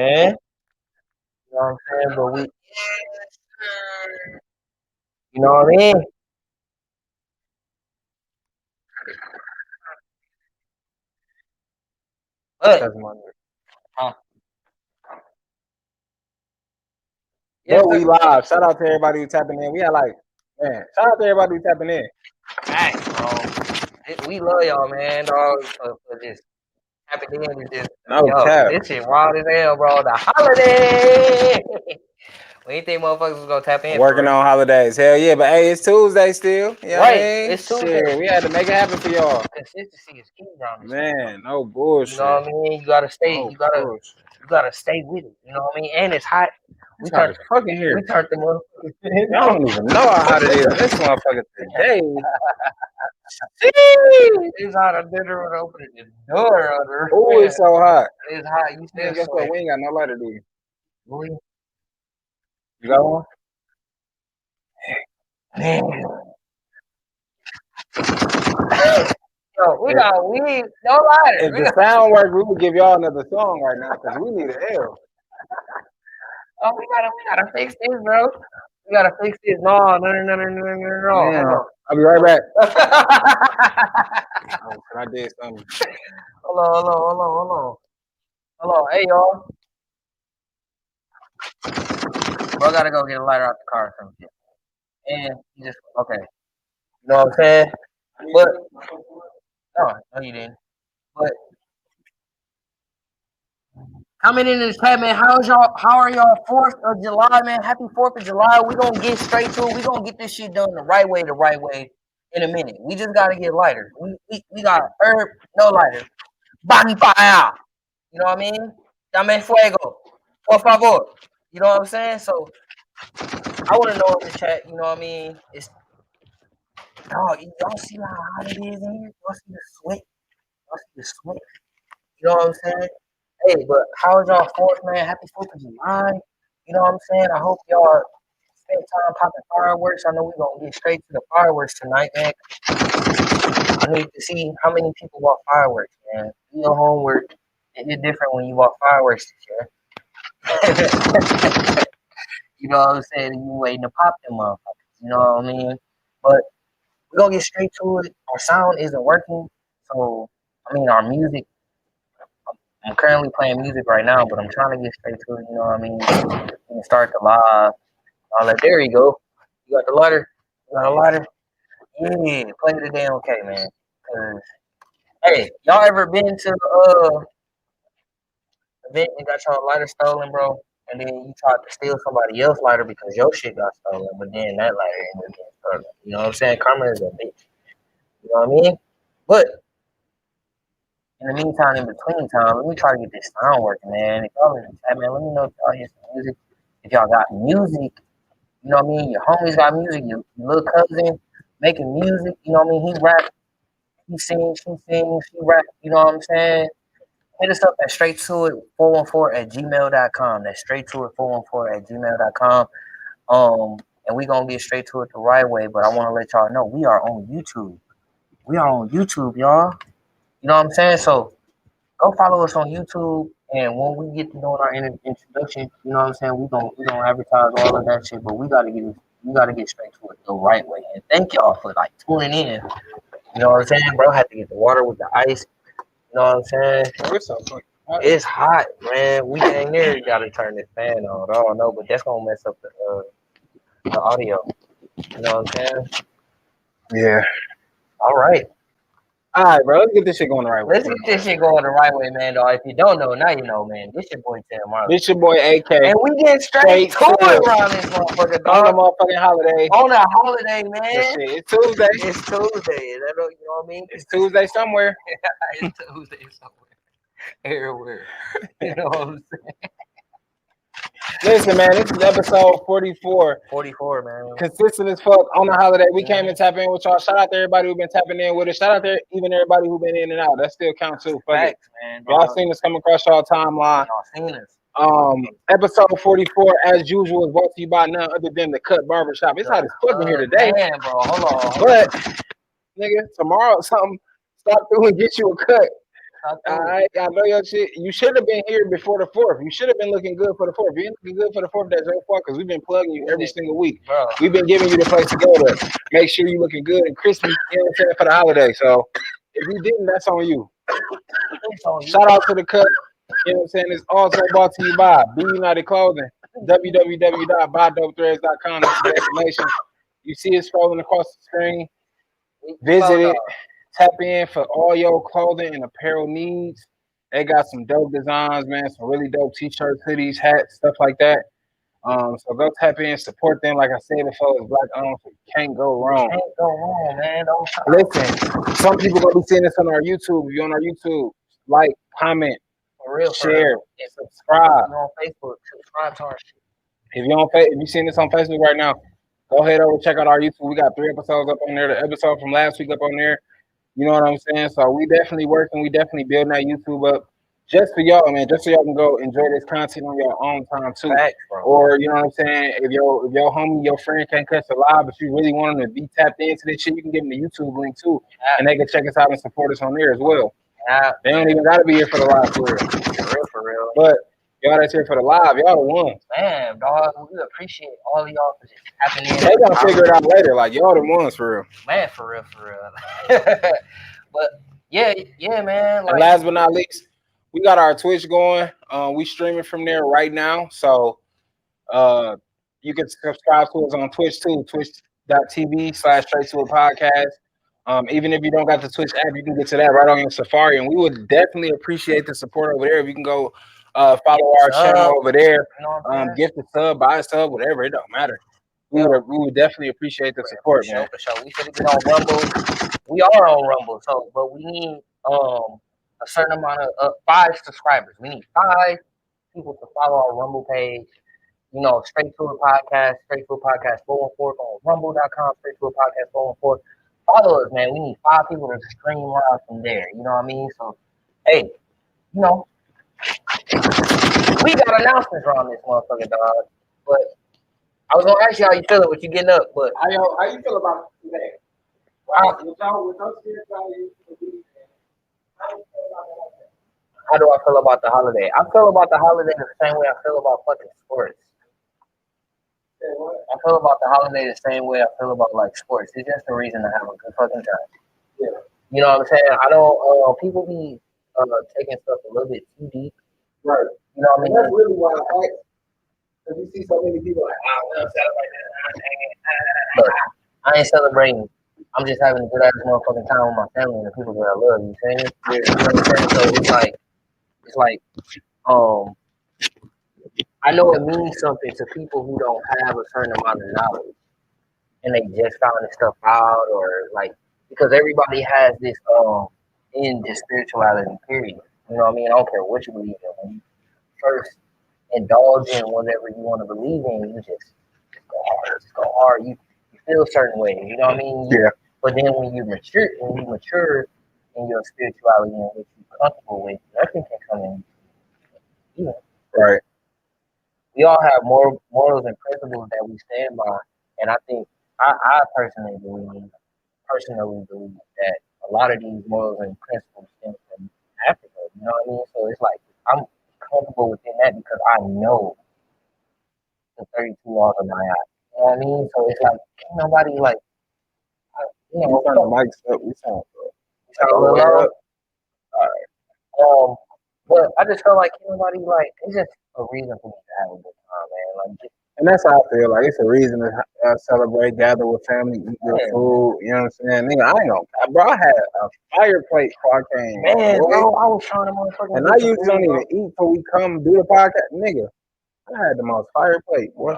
man. You know what I'm saying? But you know what I mean? But, huh? Yes, But sir. we live. Shout out to everybody who tapping in. We had like, man, shout out to everybody who tapping in. Thanks, bro. We love y'all, man, dog, for just tapping in and just, No yo, cap. this shit wild as hell, bro. The holiday. We ain't think motherfuckers was gonna tap in for Working real. on holidays. Hell yeah, but hey, it's Tuesday still. You know what I Right, mean? it's Tuesday. Shit, we had to make it happen for y'all. Consistency is key around this. Man, no You bullshit. know what I mean? You gotta stay. No You gotta bullshit. stay with it. You know what I mean? And it's hot. It's hot as fucking here. We turned the motherfuckers. I don't even know how hot it is. This motherfucker today. It's hot. I literally opening the door under. Oh, it's so hot. It's hot. You Man, still guess what? sweat. We ain't got no lighter, do you? Boy, You got one? man. Yo, we got weed, no lighter. If the sound work, we would give y'all another song right now because we need an L. Oh, we gotta fix this, bro. We gotta fix this. No. Man, I'll be right back. Oh, I did something. Hold on. Hey, y'all. Bro, I gotta go get a lighter out the car or some shit. And you just, okay. You know what I'm saying? But, no, you didn't. But, comment in this chat, man. How are y'all 4th of July, man? Happy 4th of July. We gonna get straight to it. We gonna get this shit done the right way in a minute. We just gotta get lighter. We got herb, no lighter. Bonfire. You know what I mean? Dame fuego. Por favor. You know what I'm saying? So I wanna know in the chat, you know what I mean? It's y'all see how hot it is in here? Y'all see the sweat? Y'all see the sweat? You know what I'm saying? Hey, but how is y'all 4th, man? Happy 4th of July. You know what I'm saying? I hope y'all spend time popping fireworks. I know we're gonna get straight to the fireworks tonight, man. I need to see how many people bought fireworks, man. Do your homework. It's different when you bought fireworks this year. You know what I'm saying? You waiting to pop them motherfuckers. You know what I mean? But we're gonna get straight to it. Our sound isn't working. So I mean our music. I'm currently playing music right now, but I'm trying to get straight to it, you know what I mean? We can start the live. All that. There you go. You got the lighter? You got a lighter? Yeah, play the damn okay, man. Cause hey, y'all ever been to the event and got your lighter stolen, bro? And then you tried to steal somebody else's lighter because your shit got stolen, but then that lighter ended up getting stolen. You know what I'm saying? Karma is a bitch. You know what I mean? But in the meantime, in between time, let me try to get this sound working, man. If y'all in the chat, man, let me know if y'all hear some music. If y'all got music, you know what I mean? Your homies got music, your little cousin making music, you know what I mean? He rap, he sings, she sings, he rap, you know what I'm saying? Hit us up at straight to it 414 at gmail.com. That's straight to it 414 at gmail.com. And we gonna get straight to it the right way, but I wanna let y'all know we are on YouTube. We are on YouTube, y'all. You know what I'm saying? So go follow us on YouTube, and when we get to doing our introduction, you know what I'm saying, we gonna advertise all of that shit, but we gotta get straight to it the right way. And thank y'all for like tuning in. You know what I'm saying, bro? Had to get the water with the ice. You know what I'm saying? It's hot, man. We ain't near gotta turn this fan on. I don't know, but that's gonna mess up the audio. You know what I'm saying? Yeah. All right. All right, bro. Let's get this shit going the right way. Let's get this shit going the right way, man, dog. If you don't know, now you know, man. This your boy Tim Marley. This your boy AK. And we get straight to it around this motherfucker, dog. On the motherfucking holiday. On a holiday, man. Shit, it's Tuesday. It's Tuesday. You know what I mean? It's Tuesday somewhere. It's Tuesday somewhere. Everywhere. You know what I'm saying? Listen, man, this is episode 44. 44, man. Consistent as fuck on the holiday. We came and tap in with y'all. Shout out to everybody who been tapping in with us. Shout out to even everybody who been in and out. That still counts too. Facts, man. Y'all seen us come across y'all timeline. Y'all seen us. Episode 44, as usual, is brought to you by none other than the Cut Barbershop. It's hot as fuck in here today. Man, bro, hold on. But, nigga, tomorrow something, stop through and get you a cut. Talk to it. I know your shit. You should have been here before the fourth. You should have been looking good for the fourth. You ain't looking good for the fourth. That's your fault because we've been plugging you every single week. Bro. We've been giving you the place to go to make sure you looking good and crispy. You know what I'm saying for the holiday. So if you didn't, that's on you. It's on you. Shout out to the cut. You know what I'm saying? It's also brought to you by Be United Clothing. www.buydopethreads.com. That's the destination. You see it scrolling across the screen. Visit it. Tap in for all your clothing and apparel needs. They got some dope designs, man. Some really dope t-shirts, hoodies, hats, stuff like that. So go tap in, support them. Like I said before, it's black owned, so you can't go wrong. Can't go wrong, man. Listen, some people gonna be seeing this on our YouTube. If you're on our YouTube, like, comment, For real, share, If subscribe. you're on Facebook, subscribe to our shit. If you seeing this on Facebook right now, go ahead over check out our YouTube. We got 3 episodes up on there. The episode from last week up on there. You know what I'm saying? So we definitely working. We definitely building that YouTube up just for y'all, man. Just so y'all can go enjoy this content on your own time too. Facts, bro. Or you know what I'm saying? If your homie, your friend can't catch the live, but you really want them to be tapped into this shit, you can give them the YouTube link too, and they can check us out and support us on there as well. Yeah. They don't even gotta be here for the live for real. For real. But y'all that's here for the live, y'all the ones. Man, dog, we appreciate all of y'all for just tapping in. They gonna figure it out later. Like y'all the ones for real. Man, for real. But yeah, man. Like, and last but not least, we got our Twitch going. We streaming from there right now. So you can subscribe to us on Twitch too, twitch.tv/Str8 Even if you don't got the Twitch app, you can get to that right on your Safari. And we would definitely appreciate the support over there. If you can go follow our channel over there, gift a sub, buy a sub, whatever, it don't matter. We would definitely appreciate the support, man. For sure. We should get on Rumble. We are on Rumble, but we need a certain amount of 5 subscribers. We need 5 people to follow our Rumble page. You know, Straight to a Podcast 414 on rumble.com, Straight to a Podcast 414. Follow us, man. We need 5 people to stream live from there. You know what I mean? So, hey, you know, we got announcements around this motherfucker, dog. But I was gonna ask you how you feeling with you getting up, but how you feel about today? Wow, how do I feel about the holiday? I feel about the holiday the same way I feel about fucking sports. I feel about the holiday the same way I feel about like sports. It's just a reason to have a good fucking time. Yeah. You know what I'm saying? I don't. People be taking stuff a little bit too deep. Right. You know what I mean? That's really why I ask. Because you see so many people like, I'm celebrating. Look, I ain't celebrating. I'm just having a good ass motherfucking time with my family and the people that I love. You feel me? Yeah. You know what I'm saying? So it's like, I know it means something to people who don't have a certain amount of knowledge and they just found this stuff out, or like, because everybody has this in this spirituality period. You know what I mean? I don't care what you believe in. When you first indulge in whatever you want to believe in, you just go hard. You feel a certain way. You know what I mean? Yeah. But then when you mature in your spirituality and what you're comfortable with, nothing can come in. Yeah. Right. We all have morals and principles that we stand by, and I think I personally believe that a lot of these morals and principles stem from Africa. You know what I mean? So it's like I'm comfortable within that because I know the 32 laws of my eye. You know what I mean? So it's like ain't nobody like, you know. Turn the mics up. We sound a little low. All right. But I just feel like nobody like it's just a reason for me to have a good time, man. Like, and that's how I feel. Like it's a reason to celebrate, gather with family, eat good food. You know what I'm saying? Nigga, I ain't know, bro. I had a fire plate before I came. Man, bro, I was trying to motherfucking. And I usually don't even eat before we come do the podcast, nigga. I had the most fire plate, boy.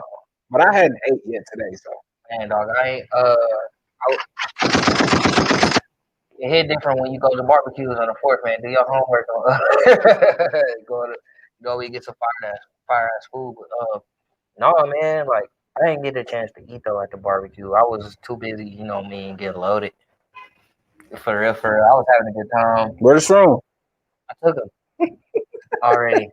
But I hadn't ate yet today, so. Man, dog, I ain't. It hit different when you go to barbecues on the 4th, man. Do your homework on go we get some fire ass food. But no, man, like I didn't get a chance to eat though at the barbecue. I was too busy, you know me, and get loaded. For real, I was having a good time. Where's the shroom? I took them already.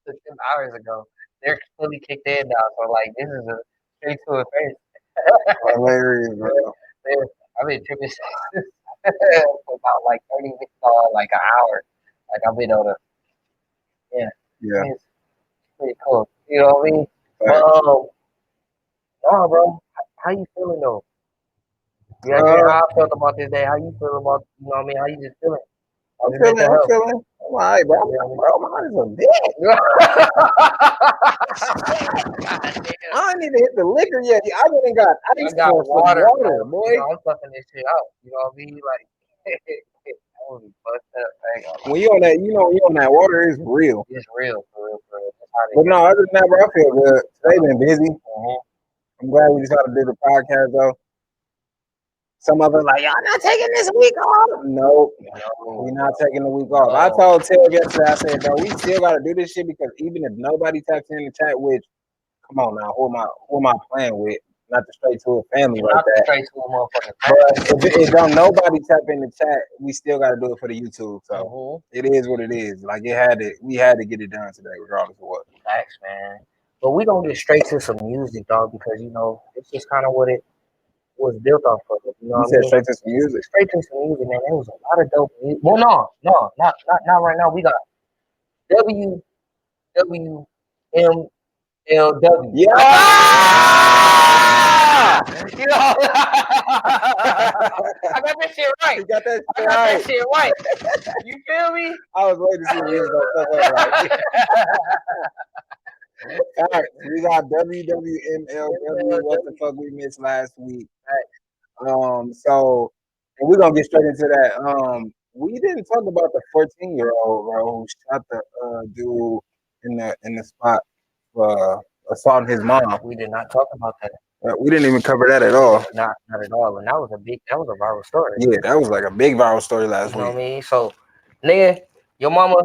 10 hours ago. They're fully kicked in now, so like this is a straight to a face. Hilarious, bro. I've been tripping for about like 30 minutes, like an hour. Like I've been on a yeah. Yeah. It's pretty cool. You know what I mean? But Facts. no, bro. How you feeling though? You know what I mean? Uh, How I felt about this day? How you feel about you know what I mean? How you just feeling? How's I'm your feeling. mental I'm health? feeling. I'm alright, bro. You know Bro, my heart is a bitch. God damn. I ain't even hit the liquor yet. I went and got I ice got for some water, bro. water, You boy. know, I'm sucking this shit out. You know what I mean? Like, I would be fucked up. I ain't gonna When lie. you on that, you on that water, it's real. It's real, for real, for real. That's how But no, other than that, bro, I feel good. Today been busy. uh-huh. I'm glad we decided to do the podcast though. Some of us like, y'all not taking this week off. No, No, we're not taking the week off. I no. told Ted yesterday, I said, bro, we still gotta do this shit because even if nobody taps in the chat, which come on now, who am I playing with? Not the straight to a family like Not the that. straight to a motherfucking But if don't nobody tap in the chat, we still gotta do it for the YouTube. So uh-huh. it is what it is. Like we had to get it done today, regardless of what. Facts, man. But we gonna get straight to some music, dog, because you know it's just kind of what it was built off of. You know You what I said mean? straight to some music. Straight to some music, man. There was a lot of dope music. Well, no, not right now. We got W W M L W. Yeah. You know, I got that shit right. You got that I shit got that right. shit right. You feel me? I was waiting to see if you was gonna fuck up right. Facts. We got WWMLW. What the fuck we missed last week? So and we're gonna get straight into that. We didn't talk about the 14-year-old bro who shot the dude in the spot for assaulting his mom. We did not talk about that. We didn't even cover that at all. Not at all. And that was a viral story. Yeah, that was like a big viral story last You know what I week. mean? So, nigga, your mama,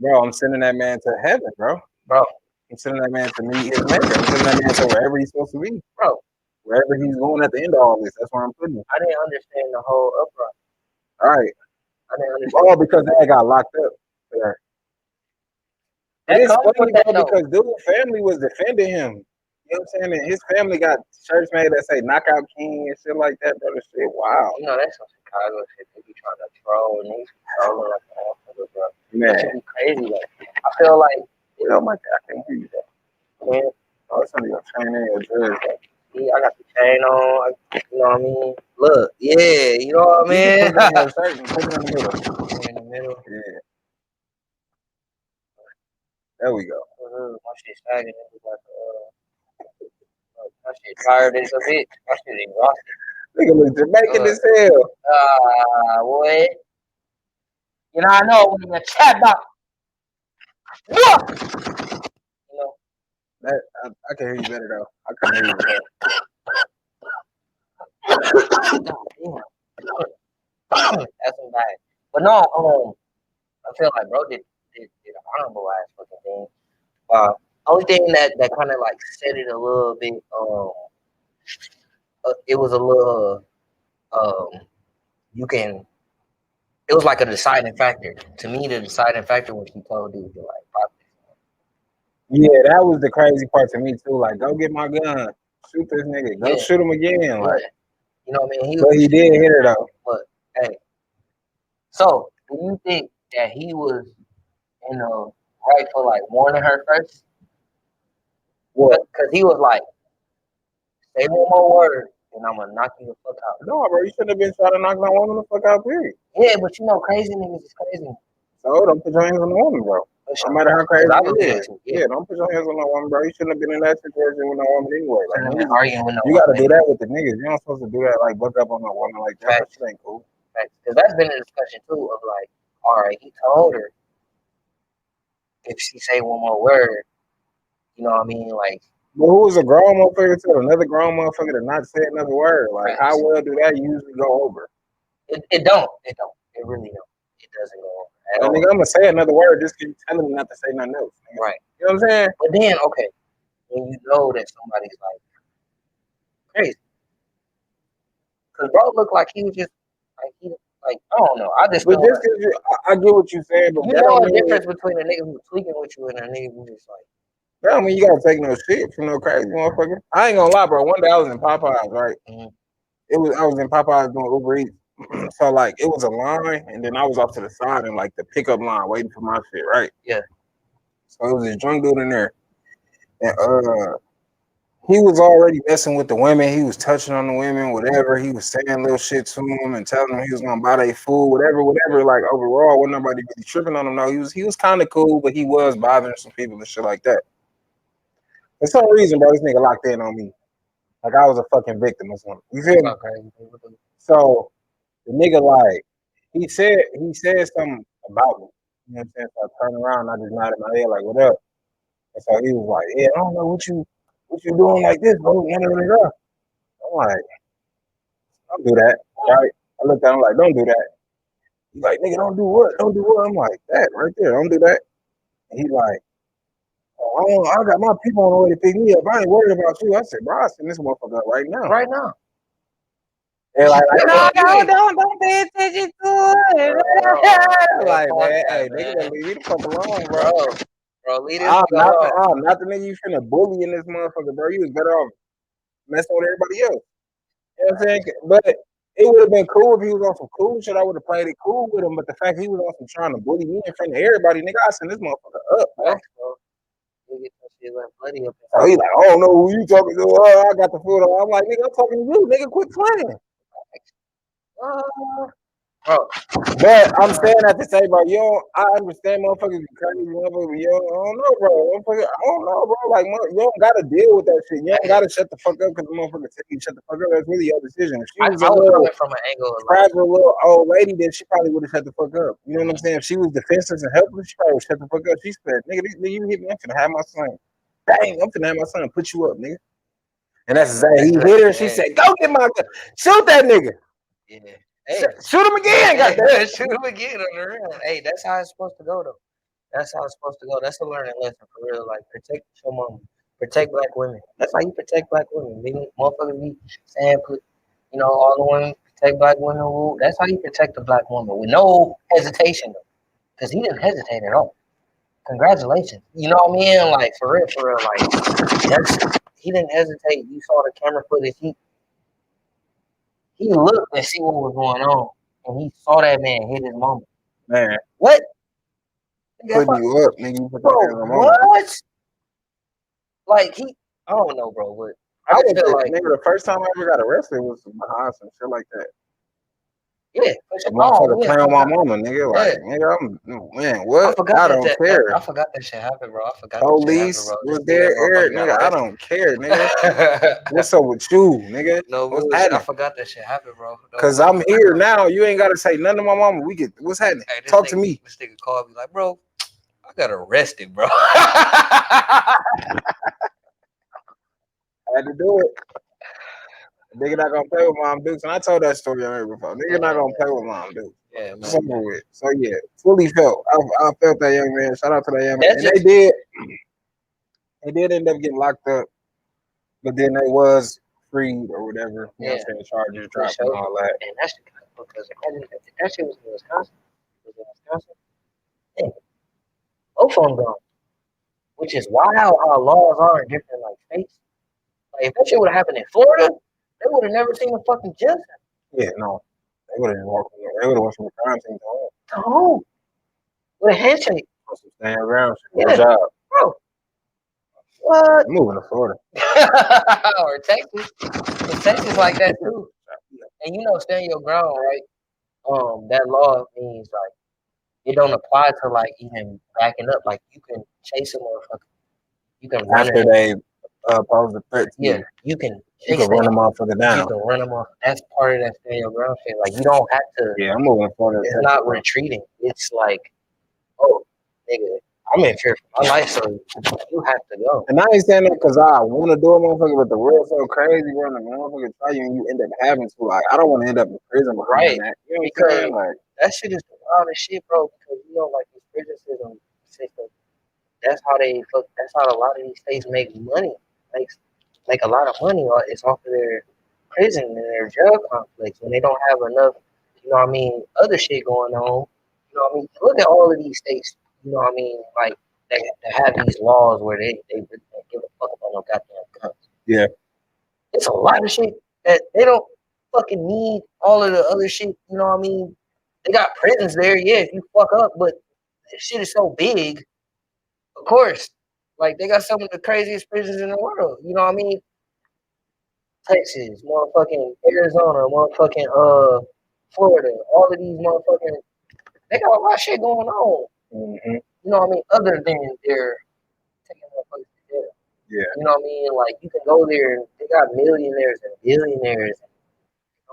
Bro, I'm sending that man to heaven, bro. bro, I'm sending that man to meet his maker. I'm sending that man to wherever he's supposed to be. bro. Wherever he's going at the end of all this, that's where I'm putting him. I didn't understand the whole uprising. All right. I didn't understand. Oh, because they got locked up. Yeah. That It's comes funny, with that bro, though. because dude's family was defending him. You know what I'm saying? And his family got shirts made that say Knockout King and shit like that, bro. That shit, wow. You know, that's some Chicago shit. They be trying to troll and they be trolling like an motherfucker, bro. Man. That should be crazy. Like, I feel like, You know, my God, I can't hear you that. man, Oh, it's on your chain in your dress. yeah, I got the chain on. You know what I mean? Look, yeah, you know what I You mean? just put it on your shirt and put it in the middle. In the middle. Yeah. There we go. My shit sagging. It was like, my shit tired as a bitch. My shit exhausted. Nigga look Jamaican as hell. Boy. You know, I know when you chat about. You know, That I can hear you better though. I can hear you better. that's some bad. But no, I feel like bro did an honorable ass fucking thing. Only thing that kind of like set it a little bit. It was a little. You can. It was like a deciding factor to me. The deciding factor when she told dude to like pop this. Yeah, that was the crazy part to me too. Like, go get my gun, shoot this nigga, go Yeah, shoot him again. Like, you know what I mean? but he did hit her though. But hey, so do you think that he was in the right for like warning her first? What? Because he was like, say one more word and I'm gonna knock you the fuck out. No, bro, you shouldn't have been trying to knock that woman the fuck out, period. Yeah, but you know, crazy niggas is crazy. So don't put your hands on the woman, bro. No matter how crazy it is. Yeah, don't put your hands on the woman, bro. You shouldn't have been in that situation with no woman anyway. Like, you gotta do that with the niggas. You don't supposed to do that, like, buck up on a woman like that. That shit ain't cool. Because that's been a discussion too of like, all right, he told her if she say one more word, you know what I mean? Like, but who was a grown motherfucker to another grown motherfucker to not say another word? Like, how well do that usually go over? It don't. It really don't. It doesn't go over at all. Nigga, I'm gonna say another word. Just keep telling me not to say nothing else. Nigga. Right. You know what I'm saying? But then, okay, when you know that somebody's like crazy, because bro looked like he was just like I don't know. I just but feel just cause I get what you're saying, but you that know don't a mean difference between a nigga who's tweaking with you and a nigga who's just like. that don't mean you gotta take no shit from no crazy motherfucker. I ain't gonna lie, bro. One day I was in Popeyes, right? Mm-hmm. I was in Popeyes doing Uber Eats, So like it was a line, and then I was off to the side and like the pickup line waiting for my shit, right? Yeah. So it was this drunk dude in there, and he was already messing with the women. He was touching on the women, whatever. He was saying little shit to them and telling them he was gonna buy their food, whatever, whatever. Like overall, wasn't nobody really tripping on him. No, he was kind of cool, but he was bothering some people and shit like that. For some reason, bro, this nigga locked in on me like I was a fucking victim or something. You feel me? Okay. So the nigga like he said something about me. You know what I'm saying? So I turned around, and I just nodded my head like, "What up?" And so he was like, "Yeah, I don't know what you doing like this, bro." I'm like, "Don't do that, right?" I looked at him like, "Don't do that." He's like, "Nigga, don't do what? Don't do what?" I'm like, "That right there, don't do that." And he like, "Oh, I got my people on the way to pick me up. I ain't worried about you." I said, "Bro, I send this motherfucker up right now." Right now. And like, no, no, Yeah. don't pay attention to it. Man, Like, fuck man, that, hey, nigga, better man. leave me the fuck alone, bro. Bro. Bro, leave this nigga alone. I'm not the nigga you finna bully in this motherfucker, bro. You was better off messing with everybody else. You know what I'm saying? But it would have been cool if he was on some cool shit. I would have played it cool with him. But the fact he was on some trying to bully me in front of everybody, nigga, I send this motherfucker up, bro. Facts, bro. You get that shit like bloody up So he like, I don't know who you talking to. I got the food on. I'm like, nigga, I'm talking to you, nigga. Quit playing. uh, bro. But I'm saying at the same, bro, I understand motherfuckers be crazy, motherfuckers, I don't know, bro. I don't know, bro. Like, you don't gotta deal with that shit. You don't Hey, gotta shut the fuck up because the motherfucker tell you shut the fuck up. That's really your decision. If she I was a was little coming from an angle of like, fragile little old lady, then she probably would have shut the fuck up. You know what I'm saying? If she was defenseless and helpless, she probably would shut the fuck up. She said, nigga, you hit me, I'm finna have my son. Bang, I'm finna have my son put you up, nigga. And that's exactly, he hit her. She said, go get my gun. Shoot that nigga. yeah. Hey, Shoot him again, goddamn. shoot him again on the real. Hey, that's how it's supposed to go, though. That's how it's supposed to go. That's a learning lesson for real. Like, protect your mama. Protect black women. That's how you protect black women. Nigga, motherfuckers be saying, all the women protect black women. Rule. That's how you protect the black woman with no hesitation, though. Because he didn't hesitate at all. Congratulations. You know what I mean? Like, for real. Like, he didn't hesitate. You saw the camera footage. He looked and see what was going on, and he saw that man hit his mama. Man, What? putting you up, nigga. You put your Bro, hands on my mama. what? Like I don't know, bro, but I I just was feel the like, nigga. The first time I ever got arrested was behind some shit like that. yeah, A oh motherfucker yeah, playing on my mama, nigga. yeah. Like, nigga, man, I what? forgot I that, don't that that care. I forgot that shit happened, bro. I forgot that shit happened, Police bro. was This there, nigga Eric, motherfucker got nigga. I arrested. don't care, nigga. What's up with you, nigga? No What's bullshit. I happening? forgot that shit happened, bro. No Cause I'm bullshit, here bro. now. You ain't gotta say nothing to my mama. What's happening? Hey, Talk to me. this nigga called me like, bro, I got arrested, bro. I had to do it. Nigga not gonna play with Mom Dukes. And I told that story on here before. Nigga not gonna play with Mom Dukes. Yeah, It's man. over with. So yeah, fully felt. I felt that young man. Shout out to that young man. That's And just they did end up getting locked up, but then they was freed or whatever. You know what yeah, I'm saying? Charges for dropped and sure. all that. And that's because imagine if that shit was in Wisconsin. Was in Wisconsin. Yeah, both of them gone. Which is wild how laws are in different like states. Like if that shit would have happened in Florida, they would have never seen a fucking judge Yeah, no. They would have walked they would have went from the crime scene to home. to home with a handshake. For some stand around shit. Good Yeah, job. bro. What? I'm moving to Florida. Or Texas. 'Cause Texas like that too. And stand your ground, right? That law means like it don't apply to like even backing up. Like you can chase a motherfucker. You can run After it. they pose a threat to Yeah, you, you can you chase can run that. a motherfucker You down. can run them off. That's part of that stand your ground shit. Like you don't have to. Yeah, I'm moving to Florida. It's Texas, not retreating. It's like, oh, nigga, I'm in fear for my life, so you have to go. and I ain't saying that because I want to do it, motherfucker, but the world's so crazy, bro. The motherfucker try you and you end up having to. Like, I don't want to end up in prison behind Right. that. You know what I'm Because saying? Like, that shit is the wildest shit, bro. Because like this prison system, that's how they fuck. That's how a lot of these states make money. Make a lot of money. It's off of their prison and their jail complex when they don't have enough. Other shit going on. Look at all of these states. Like they have these laws where they give a fuck about no goddamn guns. yeah, It's a lot of shit that they don't. fucking need all of the other shit. You know what I mean? They got prisons there, yeah. If you fuck up, but this shit is so big. Of course, like they got some of the craziest prisons in the world. You know what I mean? Texas, motherfucking Arizona, motherfucking Florida, all of these motherfucking they got a lot of shit going on. Mm-hmm. You know what I mean? Other than they're taking motherfuckers to jail. Yeah. You know what I mean? Like you can go there and they got millionaires and billionaires and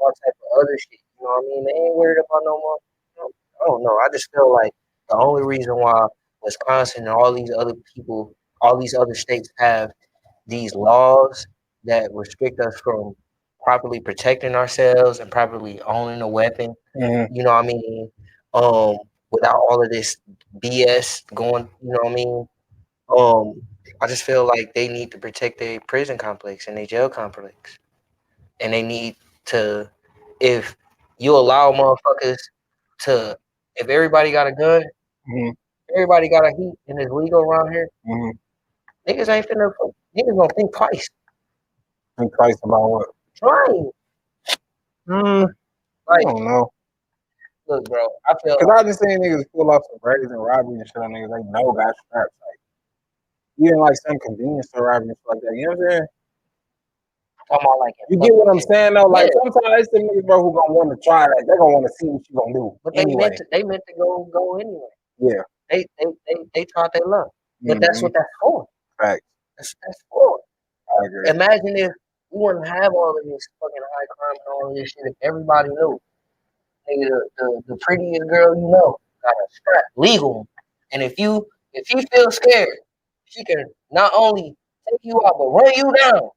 all type of other shit. You know what I mean? They ain't worried about no more. I don't know. I just feel like the only reason why Wisconsin and all these other people, all these other states have these laws that restrict us from properly protecting ourselves and properly owning a weapon. Mm-hmm. You know what I mean? Um, Without all of this BS going. You know what I mean? Um, I just feel like they need to protect their prison complex and their jail complex, and they need to. If you allow motherfuckers to, if everybody got a gun, Mm-hmm. everybody got a heat, and it's legal around here, Mm-hmm. niggas ain't finna. Niggas gonna think twice. Think twice about what? Trying. Mm, I Like, don't know. look, bro, I feel Cause like I just seen niggas pull off some raids and robbery and shit on niggas they know got straps. Like even like some convenience store robbery and shit like that. You know what I'm saying? talking about like in You get public what I'm shit. saying though? Yeah, Like sometimes it's the niggas bro who gonna want to try that. They're gonna want to see what you gonna do but anyway. they meant to go anyway. Yeah. They taught their love. But that's Mm-hmm. what that's for. Facts. That's for. I agree. Imagine if we wouldn't have all of this fucking high crime and all of this shit if everybody knew. Nigga, the prettiest girl you know got a strap, legal. And if she feels scared, she can not only take you out but run you down.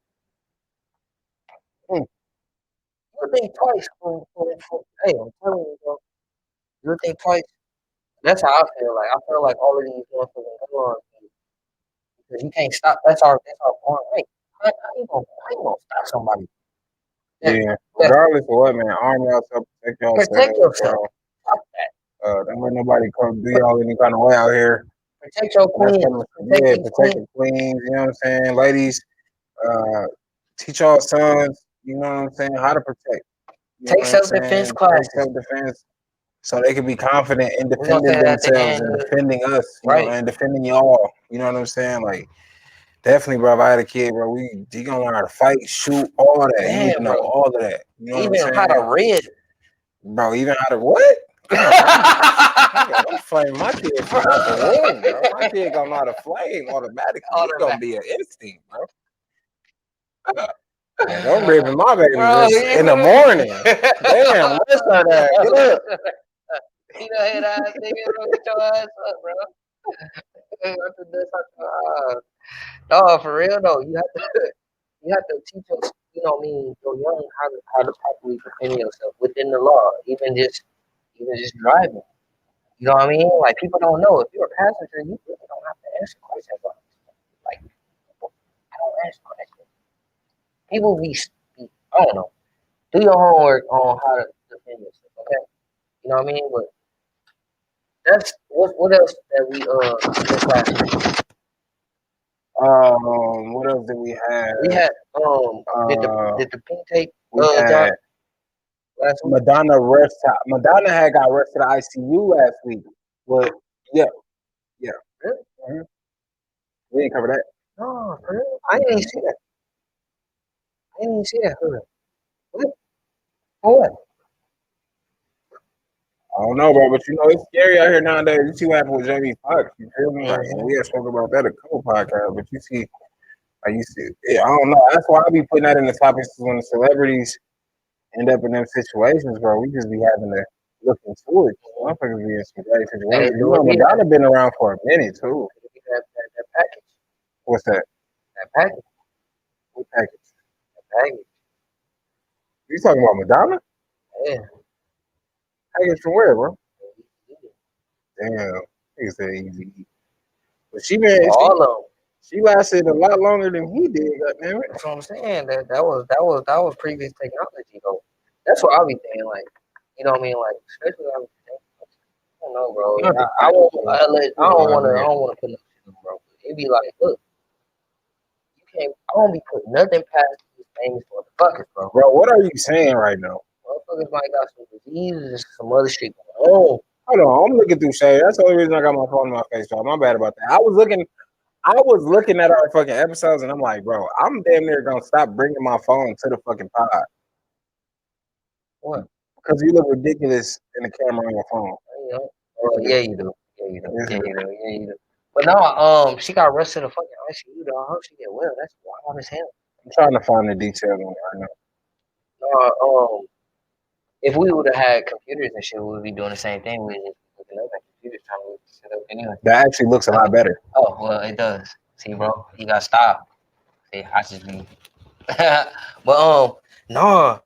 Mm. You'll think twice for hey, I'm telling you, bro. You'll think twice. That's how I feel. Like I feel like all of these motherfucking guns because you can't stop. That's our point. Hey, I ain't gonna stop somebody. That, Yeah. that Regardless of what, man, arm yourself, protect protect yourself, yourself. bro. Fuck that. Don't let nobody come do y'all any kind of way out here. Protect your That's queens. gonna, Protect yeah, these protect queens. the queens. You know what I'm saying, ladies. Uh, teach y'all sons. You know what I'm saying, how to protect. You know Take what I'm self defense saying, take classes. self defense so they can be confident in We're gonna say defending that at the themselves end. and defending us. You know, Right. and defending y'all. You know what I'm saying, like. Definitely, bro. If I had a kid, bro, you gonna learn how to fight, shoot, all that. You need Man, to know bro. all of that. You know what I'm Even how to saying, read. bro? Even how to what? Come on, bro. I'm flaming my kid from out the womb, bro. My kid gonna know how to flame automatically. All It's of gonna that. be an instinct, bro. Like, I'm raping my baby Bro, just you in the feel morning. me? Damn, where's that at? Get up. You know, head ass nigga, bro, get your ass up, bro. After this, no, for real though. You have to teach us, you know what I mean, your young how to properly defend yourself within the law, even just driving. You know what I mean? Like people don't know if you're a passenger, you really don't have to answer questions like people. I don't answer questions. People I don't know. Do your homework on how to defend yourself, okay? You know what I mean? But that's what else that we this last week? What else did we have? We had Uh, did the pink tape we drop had last week? Madonna rest. Madonna had got rushed to the ICU last week. But yeah, yeah. Really? Mhm. We didn't cover that. No, for real? I didn't even see that. I didn't even see that. For real. What? For what? I don't know, bro, but you know it's scary out here nowadays. You see what happened with Jamie Foxx, you feel me? Like, and Mm-hmm. we had spoken about that a couple podcasts, but you see, like you see, yeah, I don't know. That's why I be putting that in the topics when the celebrities end up in them situations, bro. We just be having to look into it. Motherfuckers be in some great Hey, situations. You do know, it be that? Madonna been around for a minute too. That package. What's that? That package. What package? That package. You talking about Madonna? Yeah. Package from where, bro? Damn, nigga said easy. But All of them. she lasted a lot longer than he did. Goddamn it. That's what I'm saying. That was previous technology though. That's what I be thinking. Like, you know what I mean? Like, especially I be thinking, I don't know, bro. Not the I won't. package. I don't want to put no shit on, bro. It be like, look, you can't. I don't be putting nothing past famous motherfuckers, bro. Bro, what are you saying right now? Motherfuckers might got some diseases, some other shit going on. Hold on, I'm looking through shade. That's the only reason I got my phone in my face, bro. My bad about that. I was looking at our fucking episodes, and I'm like, bro, I'm damn near gonna stop bringing my phone to the fucking pod What? because you look ridiculous in the camera on your phone. You know? Yeah, you do. Yeah, you do. Yeah, you do. Yeah, you do. But no, she got rushed to the fucking ICU. Though. I hope she get well. That's wild as hell. I'm trying to find the details on it right now. If we would have had computers and shit, we would be doing the same thing. We'd just be looking up at computers trying to look shit up anyway. That actually looks a lot better. Oh, well, it does. See, bro, you got to stop. See, I just be. But, no,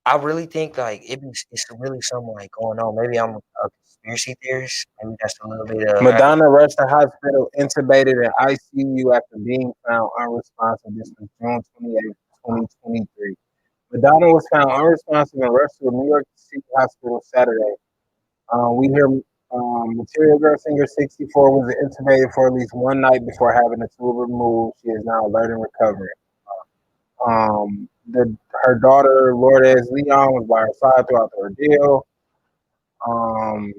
I really think, like, it's really something, like, going on. Maybe I'm a conspiracy theorist. Maybe that's a little bit of. Madonna rushed to hospital, intubated in ICU after being found unresponsive. This was June 28, 2023. Madonna was found unresponsive and rushed to a New York City hospital Saturday. We hear Material Girl singer 64 was intubated for at least one night before having the tube removed. She is now alert and recovering. Her daughter Lourdes Leon was by her side throughout the ordeal. Um,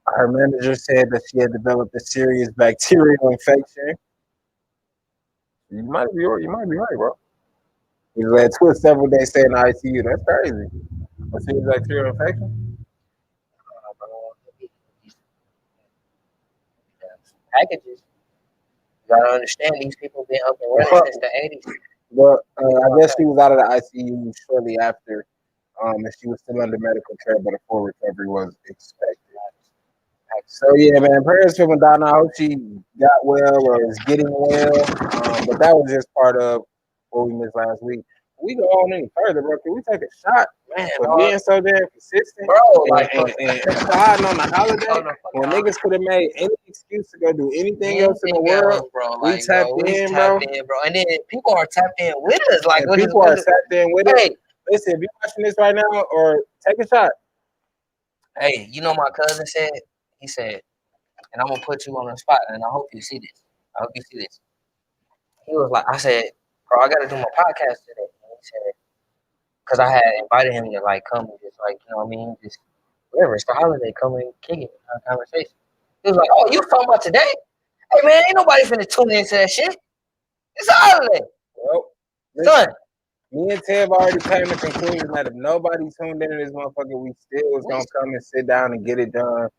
her manager said that she had developed a serious bacterial infection. You might be right, bro. He was at twist several days staying in the ICU. That's crazy. A serious bacterial infection. Packages. You gotta understand these people been up and running since the 80s. But I guess she was out of the ICU shortly after, and she was still under medical care, but a full recovery was expected. So yeah, man, prayers for Madonna. I hope she got well or is getting well. But that was just part of what we missed last week. We go on any further, bro. Can we take a shot, man, for being so damn consistent, bro? And sliding on the holiday when niggas could have made any excuse to go do anything else in the world, bro. We tapped in, bro. And then people are tapped in with us. Like, and people are tapped in with it. Listen, if you're watching this right now, or take a shot. Hey, you know my cousin said, he said, and I'm gonna put you on the spot, and I hope you see this. I hope you see this. He was like, I said, bro, I gotta do my podcast today. And he said, because I had invited him to like come and just like, you know what I mean, just whatever. It's the holiday, come and kick it, have a conversation. He was like, oh, you talking about today? Hey man, ain't nobody finna tune into that shit. It's a holiday. Well, son. Me and Tev already came to the conclusion that if nobody tuned into this motherfucker, we still was gonna come and sit down and get it done,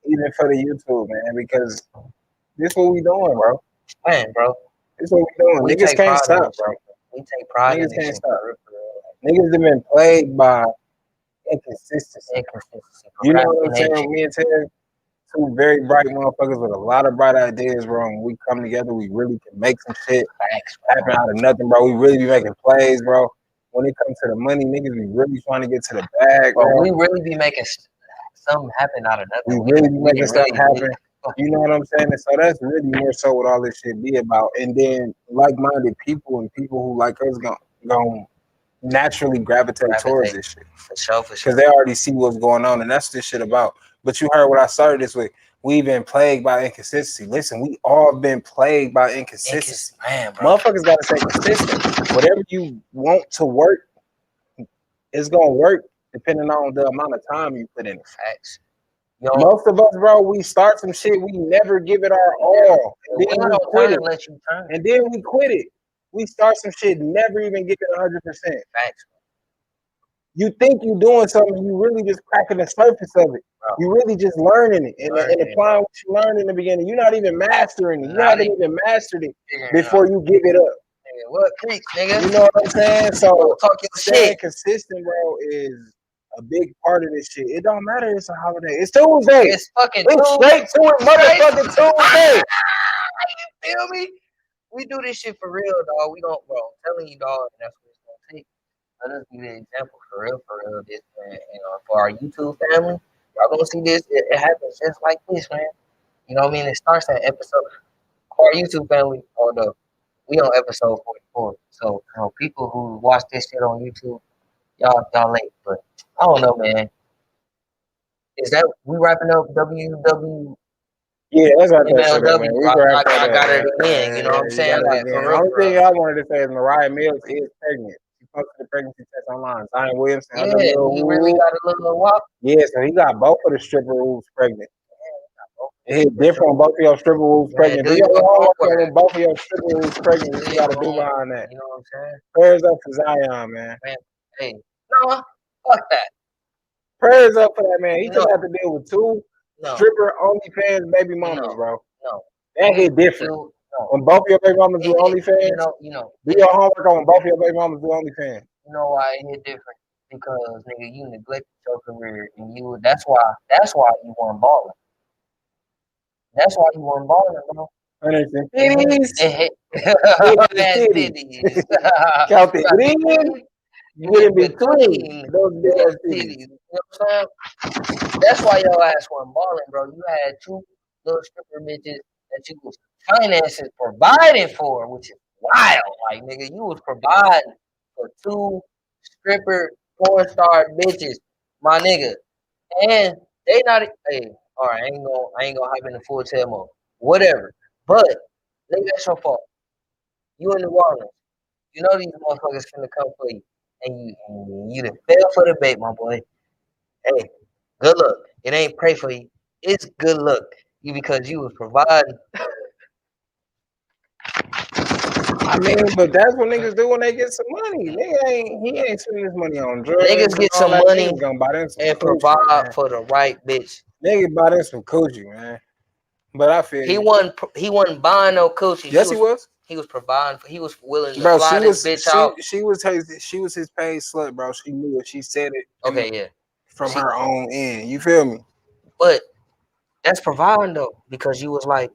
even for the YouTube, man, because this what we doing, bro. Man, bro. This what we doing. Niggas can't stop, bro. We take pride in this. Niggas can't stop. Niggas have been plagued by inconsistency. You know what I'm saying? Me and Tev, two very bright motherfuckers with a lot of bright ideas, bro. When we come together, we really can make some shit happen out of nothing, bro. We really be making plays, bro. When it comes to the money, niggas be really trying to get to the bag, bro. We really be making something happen out of nothing. We really be making stuff happen. You know what I'm saying? And so that's really more so what all this shit be about. And then like-minded people and people who like us gon' naturally gravitate towards this shit. For sure. Because they already see what's going on, and that's this shit about. But you heard what I started this with. We've been plagued by inconsistency. Listen, we all been plagued by inconsistency. Man, bro. Motherfuckers gotta stay consistent. Whatever you want to work, it's gonna work depending on the amount of time you put in. Facts. Most of us, bro, we start some shit, we never give it our all. And then we quit it. And then we quit it. We start some shit, never even give it 100%. Facts. You think you're doing something, you really just cracking the surface of it. Bro. You really just learning it and applying what you learned in the beginning. You're not even mastering it. You haven't even mastered it before you give it up. What preach, nigga? You know what I'm saying? So talk your staying consistent, bro, is a big part of this shit. It don't matter. It's a holiday. It's Tuesday. It's fucking Tuesday. Straight to it, motherfucking Tuesday. You feel me? We do this shit for real, dog. We don't, bro. I'm telling you, dog. That's what it's gonna take. Let us be the example for real. This, man. You know, for our YouTube family, y'all gonna see this. It happens just like this, man. You know what I mean? It starts at episode. For our YouTube family, although we on episode 44. So, you know, people who watch this shit on YouTube, y'all late. But I don't know, man. Is that we wrapping up WW Yeah, that's what I thought said that, man. MLW. We grabbed that. I got it again. You know what I'm You got saying? it Like again. for The real, only for thing real. I wanted to say is Mariah Mills is pregnant. She posted the pregnancy test online. Zion Williamson, Yeah, other little he really woo. got a little walk. Yeah, so he got both of the stripper who's pregnant. It hit For different on sure. both of your stripper who's Man, pregnant. do Do your your homework on homework. when both of your stripper who's pregnant. What Do you your got to do homework. behind that? You know what I'm saying? Prayers up for Zion, man. Man, hey, no, fuck that. Prayers up for that man. He just No, had to deal with two no, stripper OnlyFans baby mamas, no, bro. no. That hit different. No. When both of your baby mamas do OnlyFans, do your homework on when both of your baby mamas do OnlyFans. You know why it hit different? Because nigga, you neglected your career, and you. That's why you weren't balling. That's why you weren't balling, bro. Understand? Titties. It Titties. titties. Count the Got in. between, You get in between between those big ass titties. titties. You know what I'm saying? That's why your ass wasn't balling, bro. You had two little stripper bitches that you was financing, providing for, which is wild. Like nigga, you was providing for two stripper porn star bitches, my nigga, and they not. Hey, all right, I ain't gonna hop in the full tail mode, whatever. But nigga, that's your fault. You in New Orleans. You know these motherfuckers finna come for you, and you done fell for the bait, my boy. Hey, good luck. It ain't pray for you. It's good luck. You because you was providing. I mean, but that's what niggas do when they get some money. He ain't spending his money on drugs Niggas and get all some that. money Niggas gonna buy them some and coochie, provide man. for the right bitch. Niggas buy them some coochie, man. But I feel He you. wasn't buying no coochie. Yes, he was. He was providing. He was willing to Bro, fly this bitch out. she was his paid slut, bro. She knew it. She said it Okay, yeah. from She, her own end. You feel me? but that's providing though, because you was like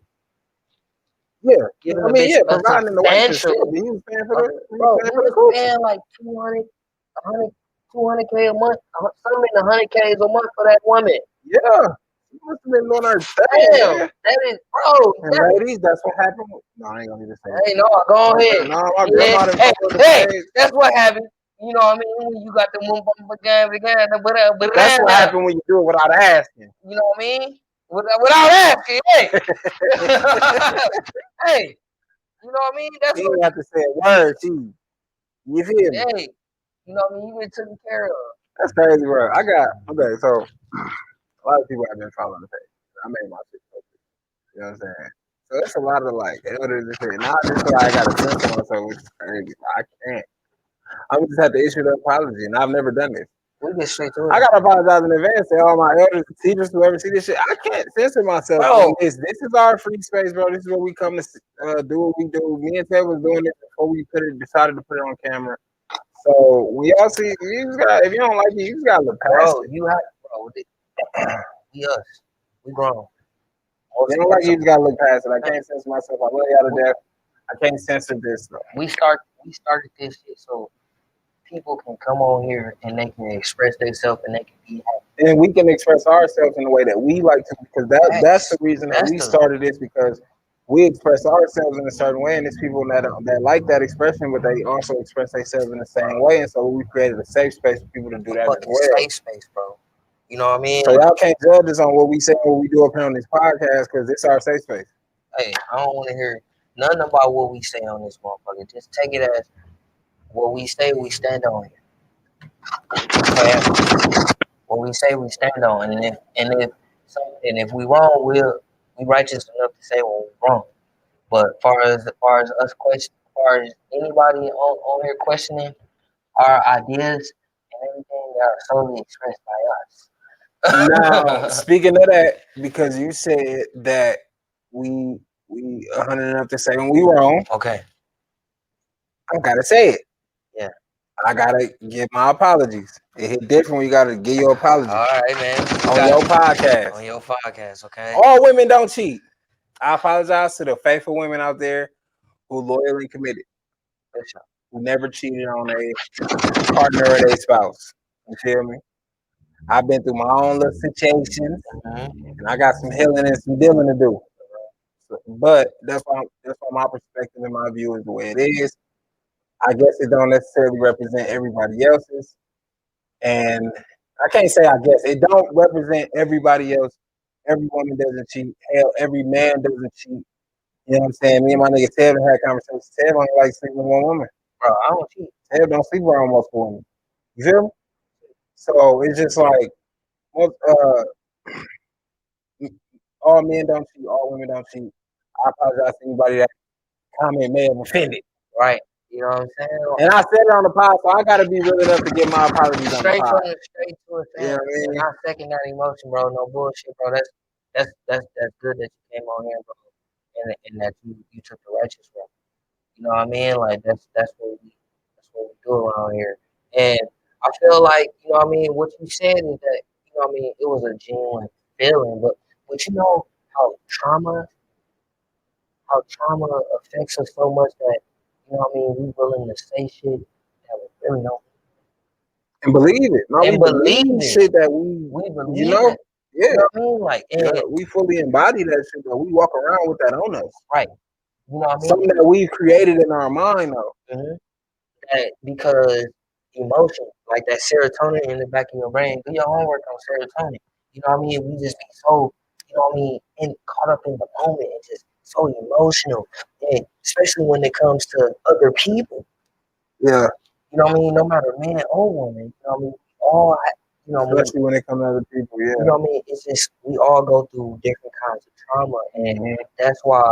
Yeah. giving I the mean, bitch yeah, a providing the wife is shit, substantial. but he was paying for Bro, he the was coochie. paying like 200, 100, 200K a month, some in the 100Ks a month for that woman. Yeah. He must have been doing her thing, Damn, man. that is, bro. And ladies, that's what happened. No, I ain't gonna need to say Hey, no, go ahead. No, my Yeah, grandma didn't hey, follow the hey, page. that's what happened. You know what I mean? When you got the but That's what happened when you do it without asking. you know what I mean? Without asking, hey, hey, you know what I mean? That's He what. didn't have to say a word to you. You feel me? Hey, you know what I mean? You been taken care of. That's crazy, bro. Okay, so a lot of people have been following the page. I made my shit focus. You know what I'm saying? So it's a lot of like elders and shit. Now I just feel like I gotta censor myself, which is crazy. I can't. I'm just have to issue the apology, and I've never done this. We get straight to it. I gotta apologize in advance to all my elders, teachers, whoever see this shit. I can't censor myself on this. This is our free space, bro. This is where we come to do what we do. Me and Ted was doing this before we decided to put it on camera. So we all see. You just got, if you don't like it, you just gotta look past it. You have, bro. We us. We grown. If you don't like it, you just gotta look past it. I can't censor myself. I love y'all to death. I can't censor this though. We started this shit so people can come on here and they can express themselves and they can be happy. And we can express ourselves in the way that we like to, because that's the reason that we started this, because we express ourselves in a certain way, and there's people that like that expression, but they also express themselves in the same way, and so we created a safe space for people to do that as well. Safe space, bro. You know what I mean? So y'all can't judge us on what we say, what we do up here on this podcast, because it's our safe space. Hey, I don't want to hear nothing about what we say on this motherfucker. Just take it as what we say, we stand on it. What we say, we stand on, and if we wrong, we righteous enough to say when we wrong. But far as us question, far as anybody on here questioning our ideas and everything, they are solely expressed by us. Now, speaking of that, because you said that we 100 enough to say when we wrong. Okay. I gotta say it. Yeah. I gotta give my apologies. It hit different when you gotta give your apologies. All right, man. On your podcast. On your podcast, okay. All women don't cheat. I apologize to the faithful women out there who loyally committed. Who never cheated on a partner or their spouse. You feel me? I've been through my own little situations, and I got some healing and some dealing to do. But that's why my perspective and my view is the way it is. I guess it don't necessarily represent everybody else's, and I can't say I guess it don't represent everybody else every woman doesn't cheat. Hell, every man doesn't cheat. You know what I'm saying? Me and my nigga Ted had conversations. Ted only like sleeping with one woman. Bro, I don't cheat. Ted don't sleep around multiple women. You feel me? So it's just like most, all men don't cheat, all women don't cheat. I apologize to anybody that comment may have offended. Right. You know what I'm saying? And I said it on the pod, so I gotta be real enough to get my apologies on the pod. Straight to it, You know fam. what I And mean? I second that emotion, bro. No bullshit, bro. That's good that you came on here, bro. And that you took the righteous route. You know what I mean? Like that's what we do around here. And I feel like, you know what I mean, what you said is that, you know what I mean, it was a genuine feeling, but you know how trauma affects us so much that, you know what I mean, we willing to say shit that we really don't And believe it. No, we and believe believe it. shit that We you believe know, it. yeah, You know what I mean? Like, yeah, and we fully embody that shit, but we walk around with that on us. right. You know what I mean? Something that we've created in our mind, though. Mhm. That because emotion, like that serotonin in the back of your brain, do your homework on serotonin. You know what I mean? We just be so, you know what I mean, caught up in the moment and just so emotional. And especially when it comes to other people. Yeah, You know what I mean? No matter man or woman. You know what I mean? You know what I mean? especially when it comes to other people. You Yeah. know what I mean? It's just we all go through different kinds of trauma, and Mm-hmm. that's why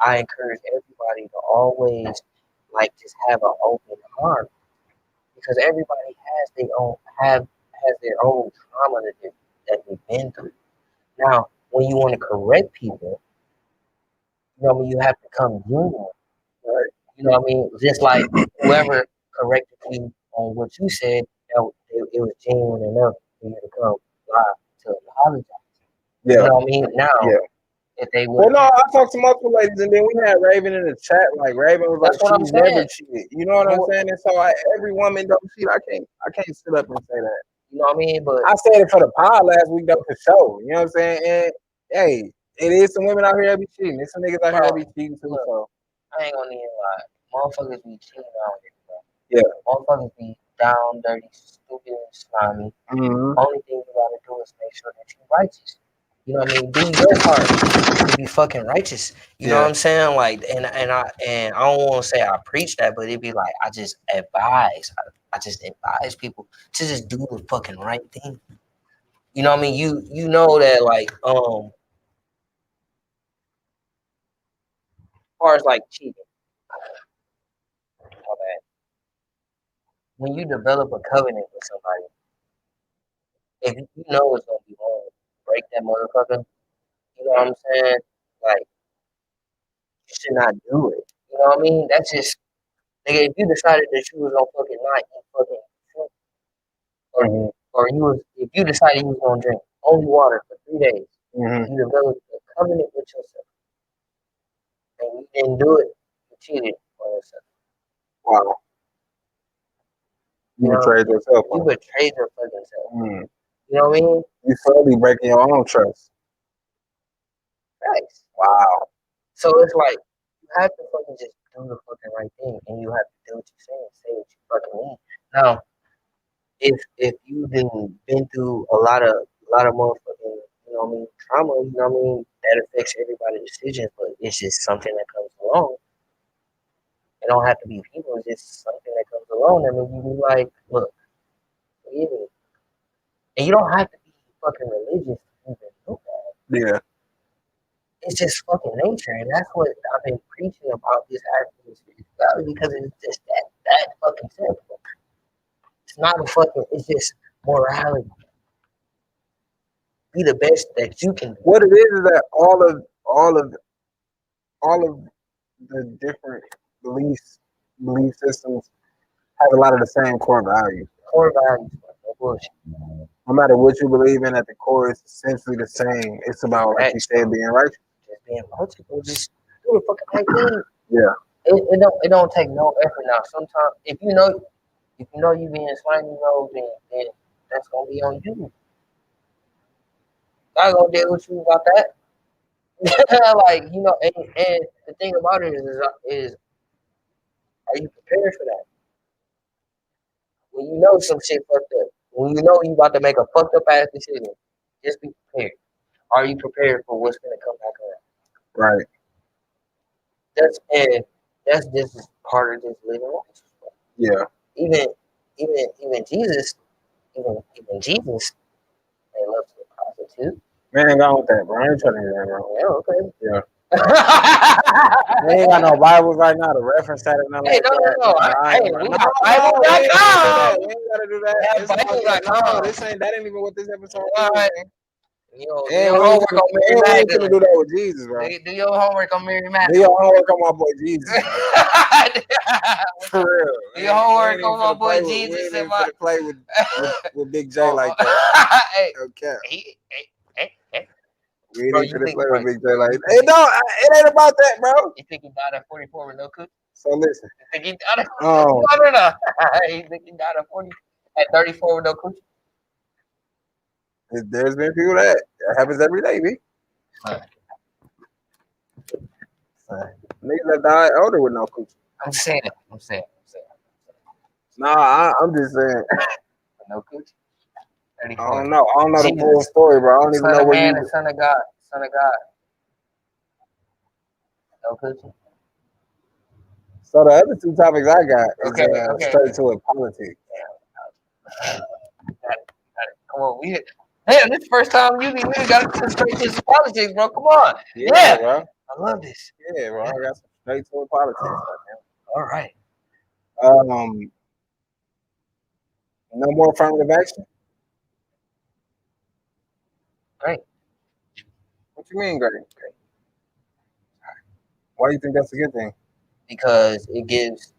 I encourage everybody to always like just have an open heart because everybody has their own trauma that they've been through. Now, when you want to correct people, you know what I mean, you have to come genuine, Right. you know what I mean? Just like whoever corrected you on what you said, it was genuine enough for you to come live to apologize. You Yeah. know what I mean? Now, Yeah. if they would Well, have, no, I talked to multiple ladies, and then we had Raven in the chat. Like Raven was like, that's what I'm she's never saying. cheated. You know what I'm Who- saying? And so every woman don't cheat. I can't sit up and say that. You know what I mean? But I said it for the pod last week though, for sure. You know what I'm saying? And hey, it is some women out here that be cheating. There's some niggas out here bro, that be cheating too. look, So I ain't gonna even lie. Motherfuckers be cheating out here, bro. yeah. Motherfuckers be down, dirty, stupid, and slimy. Mm-hmm. Only thing you gotta do is make sure that you righteous. You know what I mean? Do your part to be fucking righteous. You know what Yeah. I'm saying? Like, and I don't want to say I preach that, but it'd be like I just advise. I just advise people to just do the fucking right thing. You know what I mean? You know that like as far as like cheating, my bad. When you develop a covenant with somebody, if you know it's gonna be wrong, break that motherfucker. You know what I'm saying? Like you should not do it. You know what I mean? That's just nigga. If you decided that you was gonna fucking not eat fucking fruit, Mm-hmm. or you was if you decided you was gonna drink only water for 3 days, Mm-hmm. you developed a covenant with yourself, and you didn't do it, you cheated on yourself. Wow. You You know, betrayed yourself. you Huh? betrayed your fucking self. Mm. You know what I mean? You slowly breaking your own trust. Facts. Wow. So it's like you have to fucking just do the fucking right thing, and you have to do what you say what you fucking mean. Now, if you've been through a lot of motherfucking, you know what I mean, trauma, you know what I mean, that affects everybody's decisions, but it's just something that comes along. It don't have to be people, it's just something that comes along. I mean, you be like, look, forgive me. And you don't have to be fucking religious to even do that. Yeah. It's just fucking nature, and that's what I've been preaching about this African spirituality because it's just that fucking simple. It's not a fucking. It's just morality. Be the best that you can be. What it is that all of the different belief systems have a lot of the same core values. Core values, man. No bullshit. No matter what you believe in, at the core, it's essentially the same. It's about, like you Facts, said, bro. being righteous. Just being logical. Just do the fucking right thing. Yeah. It don't take no effort now. Sometimes if you know you being slimy, then that's gonna be on you. I gonna deal with you about that. Like and the thing about it is are you prepared for that? When you know some shit fucked up, when you know you about to make a fucked up ass decision, just be prepared. Are you prepared for what's gonna come back around? Right. That's just part of this living life. Yeah. Even even Jesus, even Jesus, they love to prostitute. Man, ain't going with that, bro. I ain't trying to hear that, bro. Yeah, okay. Yeah. We ain't got no Bibles right now to reference that or nothing Hey, like that. no. Hey, We no, got no, we ain't gotta do Bible.com. that. We ain't gotta do that. We have It's about that. No, Bible.com. that ain't even what this episode All is, right. man. Do your And homework on Mary we ain't finna Magdalene. do that with Jesus, bro. Do your homework on Mary Do Magdalene. your homework on my boy Jesus, man. For real. Do your homework We on ain't my even finna boy play with. We Jesus ain't and even my. finna play with Big J like that. Hey, Okay. hey. We ain't Bro, even you finna think, play bro, with Big J bro, like you that. Hey, think, no, it ain't about that, bro. you think he died at 44 with no coochie? So listen. You think he died at Um, no. You think he died at 40 at 34 with no coochie? there's been people that happens every day, B. Huh. Niggas that die older with no coochie. I'm saying. Nah, I'm just saying. With no coochie. I 34. don't know. I don't know the full Jesus, story, bro. I don't even Son know of where Man you. and Son of God. Son of God. No coochie. So the other two topics I got is Okay. straight to it politics. Got it. Come on, damn, this is the first time you really got to straight to some politics, bro. Come on. Yeah, bro. I love this. Yeah, bro. I got some straight to it politics. All right. Um, no more affirmative action. Great. What you mean, great? Why do you think that's a good thing? Because it gives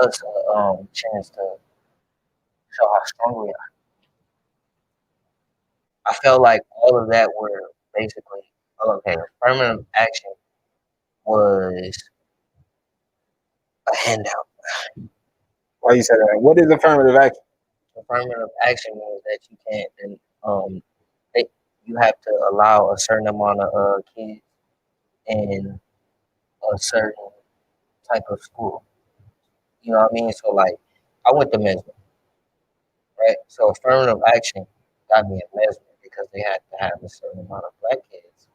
us a chance to show how strong we are. I felt like all of that were basically okay. Affirmative action was a handout. Why you say that? What is affirmative action? Affirmative action means that you can't and they, you have to allow a certain amount of kids in a certain type of school. You know what I mean? So like I went to Mesmer, right? So affirmative action got me at Mesmer because they had to have a certain amount of black kids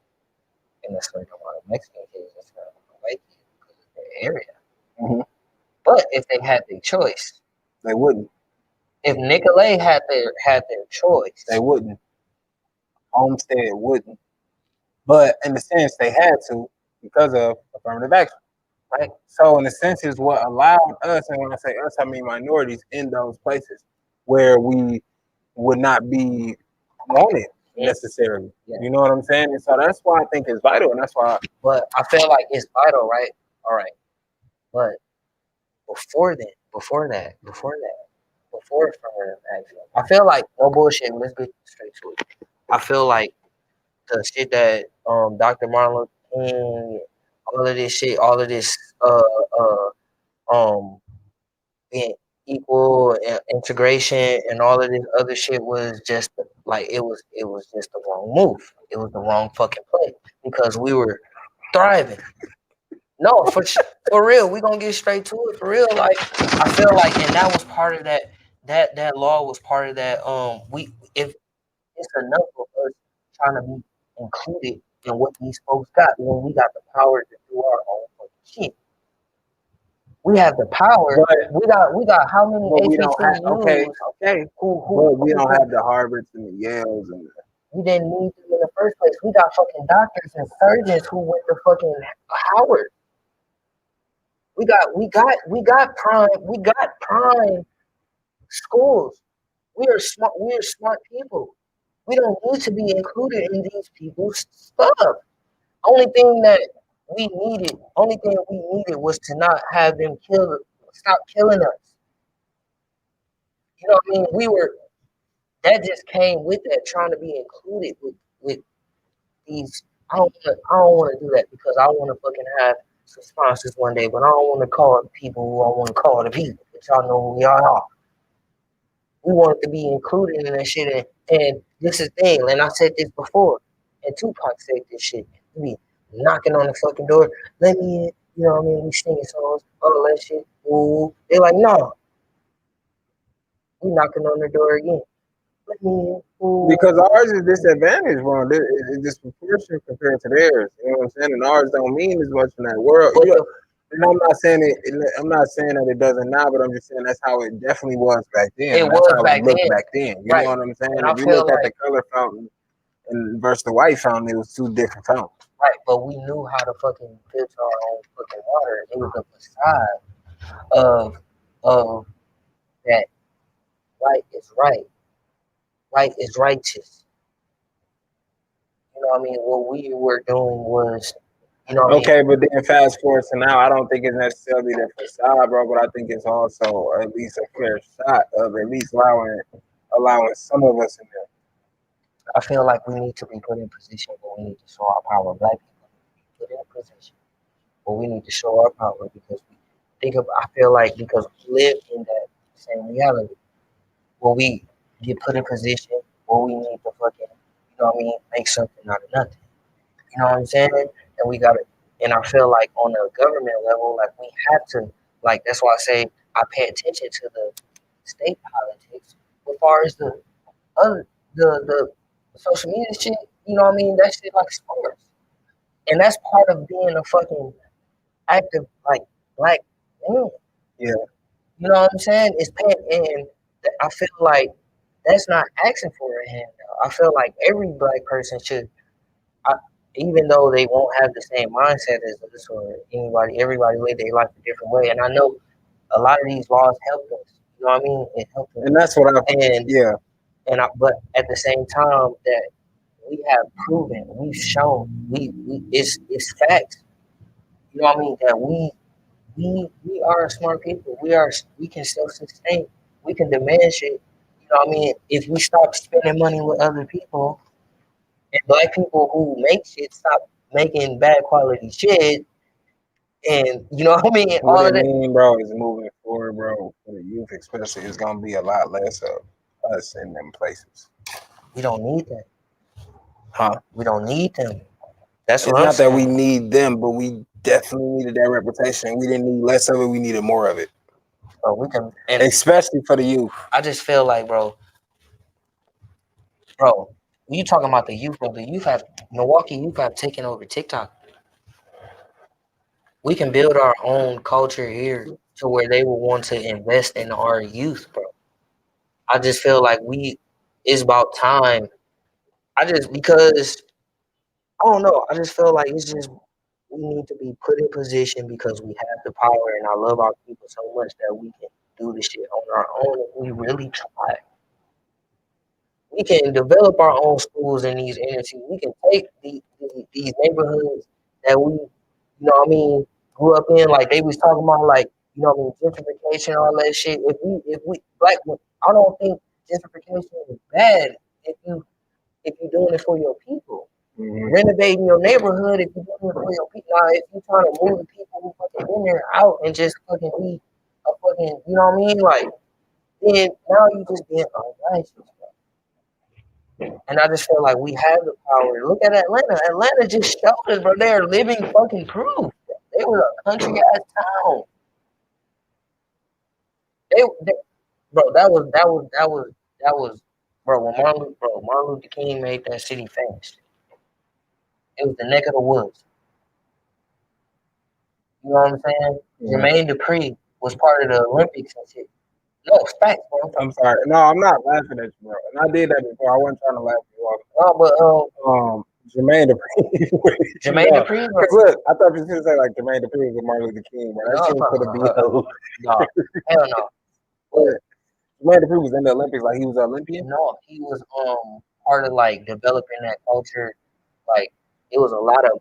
and a certain amount of Mexican kids and a certain amount of white kids because of their area. Mm-hmm. But if they had their choice, They wouldn't. if Nicolay had their choice, They wouldn't. Homestead wouldn't. But in the sense, they had to because of affirmative action. right? So in a sense, is what allowed us, and when I say us, I mean minorities in those places where we would not be wanted necessarily. Yeah. You know what I'm saying? And so that's why I think it's vital, and that's why. But I feel like it's vital, right? All right. But before affirmative action, I feel like no bullshit. Let's get straight to it. I feel like the shit that Dr. Martin Luther King, all of this shit, all of this um being equal and integration and all of this other shit was just like it was just the wrong move. It was the wrong fucking play because we were thriving. No, for real, we gonna get straight to it. For real, like I feel like, and that was part of that. That law was part of that. We if it's enough of us trying to be included in what these folks got when we got the power to do our own fucking shit. We have the power. But We got how many we don't have HBCUs okay. But we don't have the Harvards and the Yales and we didn't need them in the first place. We got fucking doctors and surgeons who went to fucking Howard. We got prime schools. We are smart people. We don't need to be included in these people's stuff. Only thing we needed was to not have them stop killing us. You know what I mean? That just came with that trying to be included with these. I don't want to do that because I want to fucking have some sponsors one day, but I don't want to call the people who I want to call the people. But y'all know who we are. We want to be included in that shit, and this is the thing. And I said this before, and Tupac said this shit. We be knocking on the fucking door, let me in. You know what I mean? We singing songs, all that shit. Ooh, they're like, no, we knocking on the door again. playing for. Because ours is disadvantaged, bro. It's disproportionate compared to theirs. You know what I'm saying? And ours don't mean as much in that world. But the And I'm not saying I'm not saying that it doesn't now, but I'm just saying that's how it definitely was back then. it And that's was how it back looked then, back then. You know right? what I'm saying? And I If you feel look at the like color fountain and versus the white fountain, it was two different fountains. right, but we knew how to fucking filter our own fucking water. It was a facade of of that right is right, right is righteous. You know what I mean? What we were doing was, you know what I mean? Okay, but then fast forward to now, I don't think it's necessarily the facade, bro, but I think it's also at least a fair shot of at least allowing some of us in there. I feel like we need to be put in position where we need to show our power. Black people need to be put in a position where we need to show our power because we think of. I feel like because we live in that same reality where we get put in position where we need to fucking, you know what I mean, make something out of nothing. You know what I'm saying? And we got to, and I feel like on a government level, like we have to, like that's why I say I pay attention to the state politics. As far as the other, the social media shit, you know what I mean? That shit like sports, and that's part of being a fucking active like black man. Yeah. You know what I'm saying? It's paying, and I feel like that's not asking for a handout. I feel like every black person should I, even though they won't have the same mindset as us or anybody, everybody live their life a different way. And I know a lot of these laws help us. You know what I mean? It helped us. And that's what I And yeah. but at the same time that we have proven, we've shown, we it's facts. You know what I mean? That we are smart people. We can self sustain. We can demand shit. You know what I mean? If we stop spending money with other people and black people who make shit stop making bad quality shit, and you know what I mean, What all of it that. mean, bro, is moving forward, bro, for the youth especially, it's gonna be a lot less of us in them places. We don't need that. Huh? We don't need them. That's It's what I'm not that saying. we need them, but we definitely needed that reputation. We didn't need less of it, we needed more of it. So we can, and Especially for the youth. I just feel like, bro, you talking about the youth, bro? The youth have Milwaukee youth have taken over TikTok. We can build our own culture here to where they will want to invest in our youth, bro. I just feel like it's about time. I just because I don't know. I just feel like it's just we need to be put in position because we have the power, and I love our people so much that we can do this shit on our own if we really try. We can develop our own schools in these inner cities. We can take these neighborhoods that we, you know what I mean, grew up in, like they was talking about, like, you know what I mean, gentrification, all that shit. If we, like, I don't think gentrification is bad if you're doing it for your people. Mm-hmm. Renovating your neighborhood if you're doing it for your people. Now, if you're trying to move the people who fucking been there out and just fucking be a fucking, you know what I mean, like, then now you just being unrighteous. And I just feel like we have the power. Look at Atlanta. Atlanta just showed us, bro. They're living fucking proof. They were a country ass town. They bro. That was, bro. When Martin Luther King made that city famous. It was the neck of the woods. You know what I'm saying? Mm-hmm. Jermaine Dupri was part of the Olympics and shit. No, it's facts, bro. I'm sorry. No, I'm not laughing at you, bro. And I did that before. I wasn't trying to laugh at you off. No, but Jermaine Dupri. Jermaine No. Dupri, bro. Because look, I thought you was going to say like Jermaine Dupri was Martin Luther King, bro. That No, shit was for the BO. no, hell no. But Jermaine Dupri was in the Olympics like he was an Olympian. no, he was part of like developing that culture. Like it was a lot of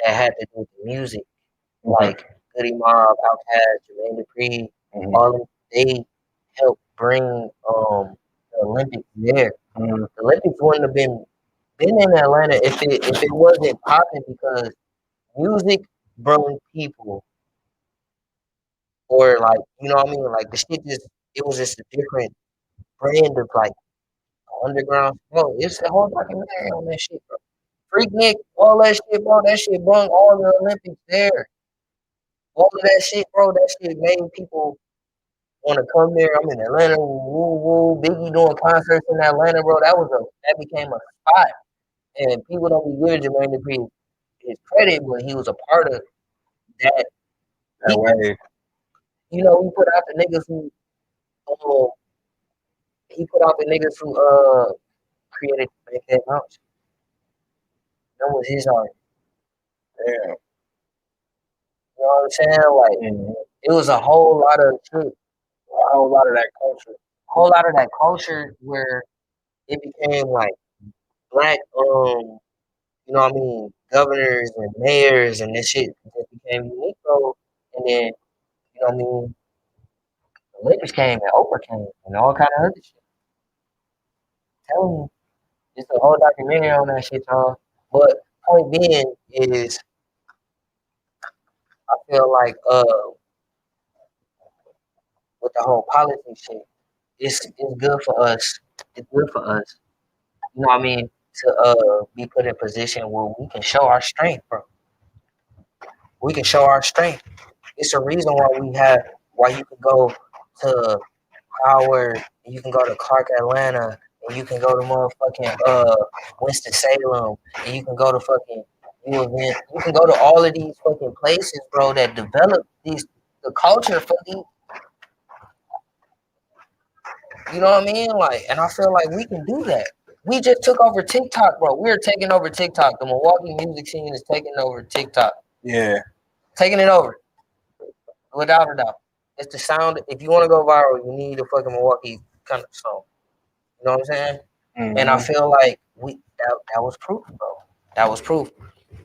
that had to do with the music, Mm-hmm. like Goody Mob, Outkast, Jermaine Dupri, Mm-hmm. all of them, they helped bring the Olympics there. Mm-hmm. The Olympics wouldn't have been in Atlanta if it wasn't popping because music brought people or like you know what I mean, like the shit just it was just a different brand of like underground. Bro, it's a whole documentary on that shit, bro. Freaknik, all that shit, bro. That shit brung all the Olympics there. All of that shit, bro. That shit made people want to come there. I'm in Atlanta. Woo woo. Biggie doing concerts in Atlanta, bro. That became a spot, and people don't be giving Jermaine Dupri his credit, but he was a part of that. That He, way. he put out the niggas who, uh, he put out the niggas who, created Make That Bounce. That was his art. Yeah. You know what I'm saying? Like Mm-hmm. it was a whole lot of shit, A whole lot of that culture. whole lot of that culture where it became like black, you know what I mean, governors and mayors and this shit just became unique, bro. And then, you know what I mean, the Lakers came and Oprah came and all kind of other shit. Telling you, it's a whole documentary on that shit, y'all. But point being is, I feel like with the whole politics shit, it's good for us. It's good for us. You know what I mean? To be put in a position where we can show our strength, bro. We can show our strength. It's a reason why you can go to Howard, and you can go to Clark, Atlanta, and you can go to motherfucking Winston Salem, and you can go to fucking you can go to all of these fucking places, bro, that develop the culture for these. You know what I mean? Like, and I feel like we can do that. We just took over TikTok, bro. We're taking over TikTok. The Milwaukee music scene is taking over TikTok. Yeah. Taking it over, without a doubt. It's the sound. If you want to go viral, you need a fucking Milwaukee kind of song. You know what I'm saying? And I Mm-hmm. feel like that was proof, bro. That was proof.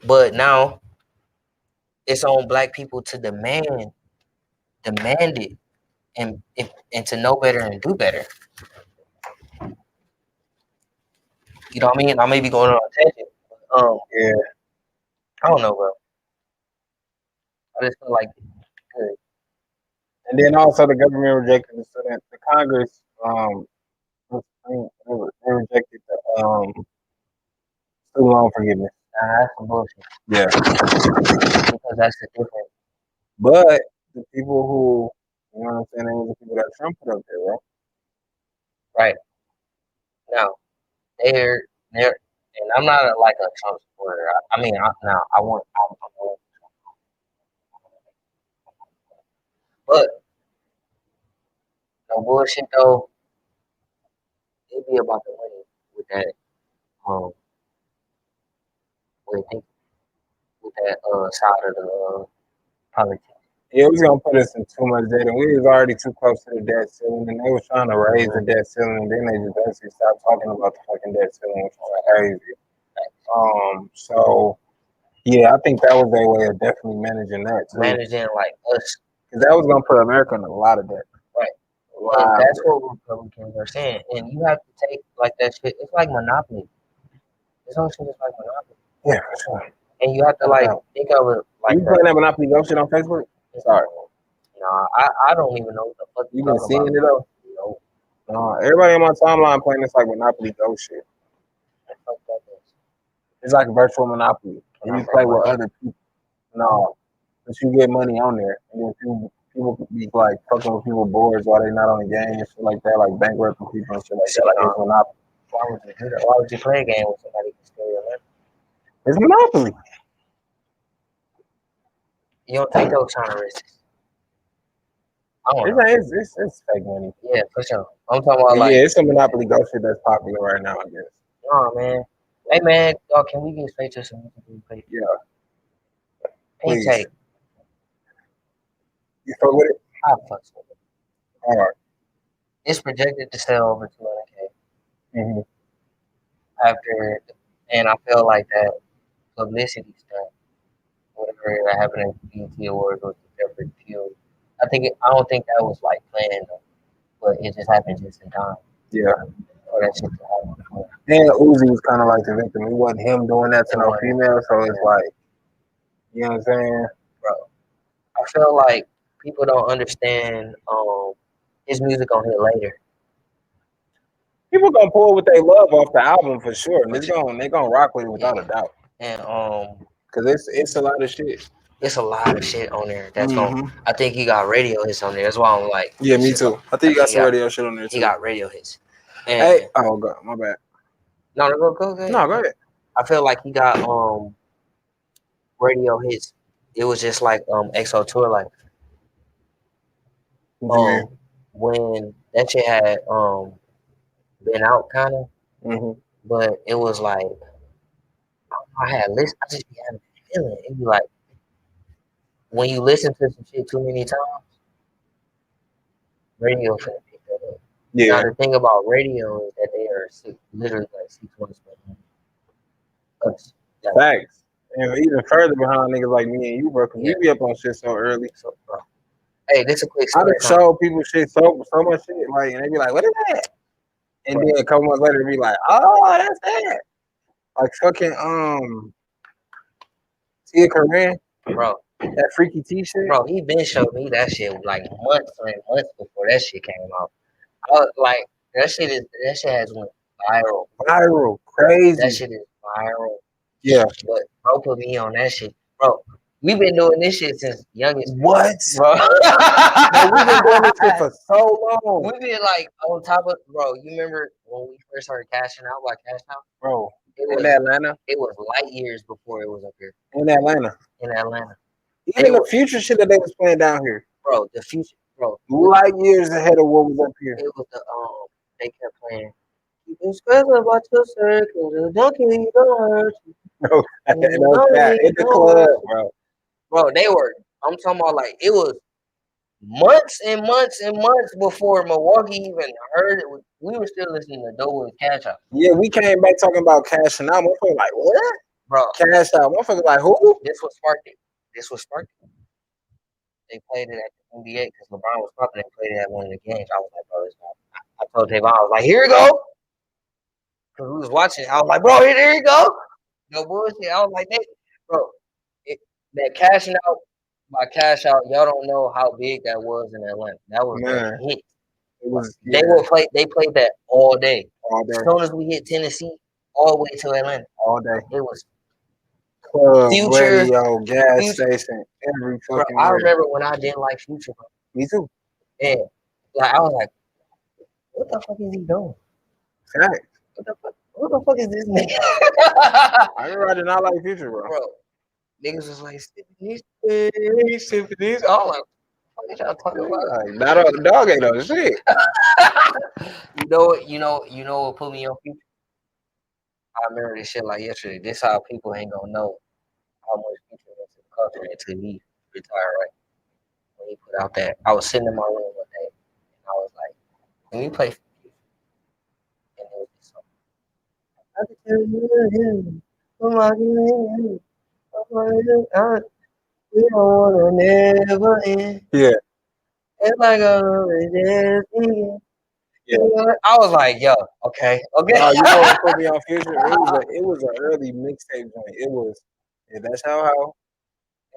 But now it's on black people to demand it, and to know better and do better. You know what I mean? I may be going on a tangent. Yeah. I don't know, bro. I just feel like good. And then also the government rejected the student. The Congress they rejected the student loan forgiveness. Nah, that's some bullshit Yeah. because that's the difference, But the people who, you know what I'm saying, they was the people that Trump put up there, bro. right? Now they're, and I'm not like a Trump supporter. I mean, now I want, but no bullshit though. It be about the money with that, um, with, with that side of the politics. Yeah, it was gonna put us in too much debt, and we was already too close to the debt ceiling, and they was trying to raise the debt ceiling, and then they just basically stopped talking about the fucking debt ceiling, which was crazy. So yeah, I think that was their way of definitely managing that too, Managing like us, because that was gonna put America in a lot of debt. right? A And lot of that's debt. what Republicans are saying. And you have to take like that shit. It's like Monopoly. This whole shit is like Monopoly. Yeah, for sure. And you have to like think of it like You playing that Monopoly Go shit on Facebook? Sorry. No, I don't even know what the fuck You you're been talking about. seeing it though? No, No, everybody on my timeline playing this like Monopoly Go shit. the fuck that is. It's like a virtual Monopoly, and you play with other people. No, but you get money on there, and then people be like fucking with people boards while they not on the game and shit like that, like bankrupting people and shit like that. Like it's Monopoly. Why would you do that? Why would you play a game with somebody who can steal your money? It's Monopoly. You don't take those kind of risks. I don't It's know. like it's fake money. Yeah, for sure. I'm talking about But like, yeah, it's a Monopoly Go shit that's popular right now, I guess. oh man. Hey man, dog, can we get straight to some music real quick? Yeah, Pink please. Tape. You fuck with it? I fucks with it. All right. It's projected to sell over 200K Mm-hmm. after, and I feel like that publicity stuff, whatever that happened at the BET Awards was the perfect fuel. I don't think that was like planned, but it just happened just in time Yeah. for that shit to happen. And Uzi was kind of like the victim. It wasn't him doing that to It no wasn't, female, so it's like, you know what I'm saying? bro. I feel like people don't understand his music gonna hit later. People gonna pull what they love off the album for sure, and they gonna rock with it without a doubt. And Cause it's a lot of shit. it's a lot of shit on there that's going. Mm-hmm. I think he got radio hits on there. That's why I'm like, Yeah, this me shit. too. I think I you got think some radio shit on there he too. got radio hits. And Hey, oh god, my bad. no, go ahead. No, go ahead. I feel like he got radio hits. It was just like EXO tour like What you mean? when that shit had been out kind of, Mm-hmm. but it was like I had listen. I just be having a feeling. It be like when you listen to some shit too many times, radio finna pick that up. Now Yeah, the thing about radio is that they are literally like 6 months behind us. Like, facts. And even further behind niggas like me and you, bro, because yeah. we be up on shit so early. So, bro. Hey, this a quick I story done time. show people shit so much shit, like, and they be like, "What is that?" And then a couple months later, they be like, "Oh, that's that." Like fucking Tia Corinne, Bro, that freaky T shit. bro, he been showed me that shit like months and months before that shit came out. I was like, that shit has went viral. Viral, That crazy. shit is viral. Yeah. But bro put me on that shit. Bro, we've been doing this shit since youngest. What? Bro. Bro, we've been doing this shit for so long. We've been like on top of bro, you remember when we first started cashing out like Cash Out? Bro, It in was Atlanta. it was light years before it was up here. In Atlanta. In Atlanta. Even the future shit that they was playing down here. Bro, the future bro. Light years ahead of what was up here. It was the they kept playing. You can scratch about your circle, don't kill you, don't hurt you. No, in the club, bro. Bro, they were. I'm talking about like it was months and months and months before Milwaukee even heard it. We were still listening to Doe and Cash Out. Yeah, we came back talking about cashing out. Motherfucker like, what? Bro, Cash out. Motherfucker like, who? this was sparked it. This was sparked it. They played it at the NBA because LeBron was popping. They played it at one of the games. I was like, bro, it's not. I told Tavon, I was like, here you go. Because we was watching. I was like, bro, here you go. No bullshit. I was like, bro, that cashing out by Cash Out, y'all don't know how big that was in Atlanta. That was a hit. It was. They will play. They played that all day. All day. As soon as we hit Tennessee, all the way to Atlanta. All day. It was club, Future, radio, gas station, every fucking. Bro, I remember when I didn't like Future. Bro. Me too. And like I was like, what the fuck is he doing? Fact. What the fuck is this nigga? I remember I did not like Future, bro. Niggas was like, sipping these. I was like, what are y'all talking about? Like, dog ain't no shit. You know what put me on Future? I remember this shit like yesterday. This how people ain't gonna know how much Future went to the culture until he retired, right? When he put out that, I was sitting in my room one day, and I was like, "Can we play Future?" And it was this song. I can tell you, we don't wanna never end. Yeah. It's like a yeah. I was like, yo, okay. You know what put me on Future? It was an early mixtape joint. It was. Yeah, that's how.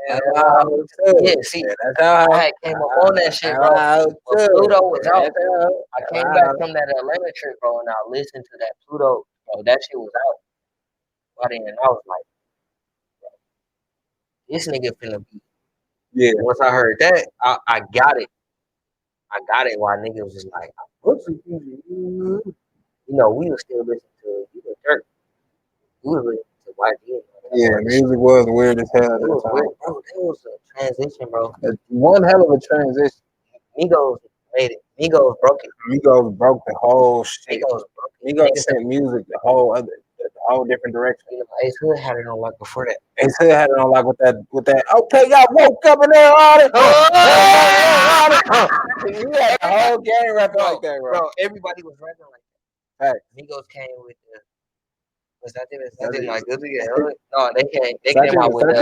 Yeah, see, that's how I came up on that shit, bro. When Pluto was out, I came back from that Atlanta trip, bro, and I listened to that Pluto, bro. That shit was out. By then, I was like, bro, this nigga finna be. Yeah. Once I heard that, I got it. I got it. While niggas was just like, you know, we was still listening to Dirt. We was listening to YG. Yeah, music was weird as hell. It was weird, bro. That was a transition, bro. One hell of a transition. Migos made it. Migos broke it. Migos broke the whole shit. Migos broke it. Migos sent music the whole different direction. You know, Ace Hood had it on lock before that. Ace Hood had it on lock with that. Okay, y'all woke up and they're on it. You had the whole game rapping like that, bro. Everybody was rapping like that. Right. Migos came with the. Was that like good to get? No, they came out with the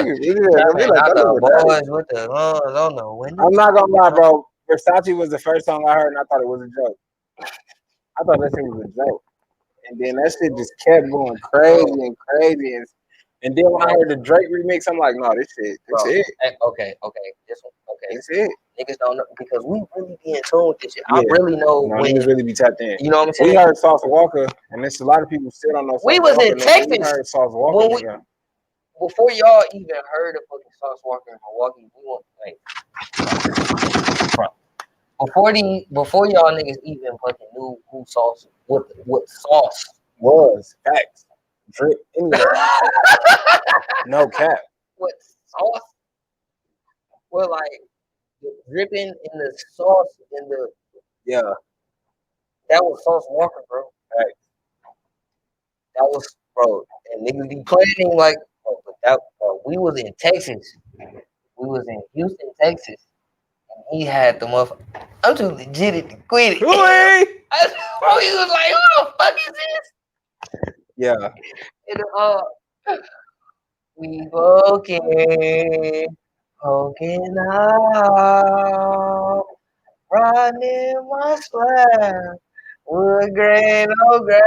boys with the lungs on the window. I'm not gonna lie, bro. Versace was the first song I heard, and I thought it was a joke. I thought that shit was a joke, and then that shit just kept going crazy and crazy. And then when I heard the Drake remix, I'm like, no, this shit, that's it. Okay, this one, okay, that's it. Niggas don't know because we really be in tune with this shit. Yeah. I really know when niggas really be tapped in. You know what I'm saying? We heard Sauce Walker, and there's a lot of people still don't know. We was in Texas. We heard Sauce Walker. before y'all even heard of fucking Sauce Walker in Milwaukee, we want like before y'all niggas even fucking knew who Sauce what Sauce Was facts. Drip any of that. No cap. what Sauce was like dripping in the sauce in the Yeah. that was Sauce Walker, bro. Facts. That was bro, and niggas be playing like, bro, but that bro, we was in Texas, we was in Houston, Texas, and he had the motherfucker. I'm too legit to quit it. Bro, he was like, who the fuck is this? Yeah. And, we okay, poking out, running my slab. Wood grain, oh grain,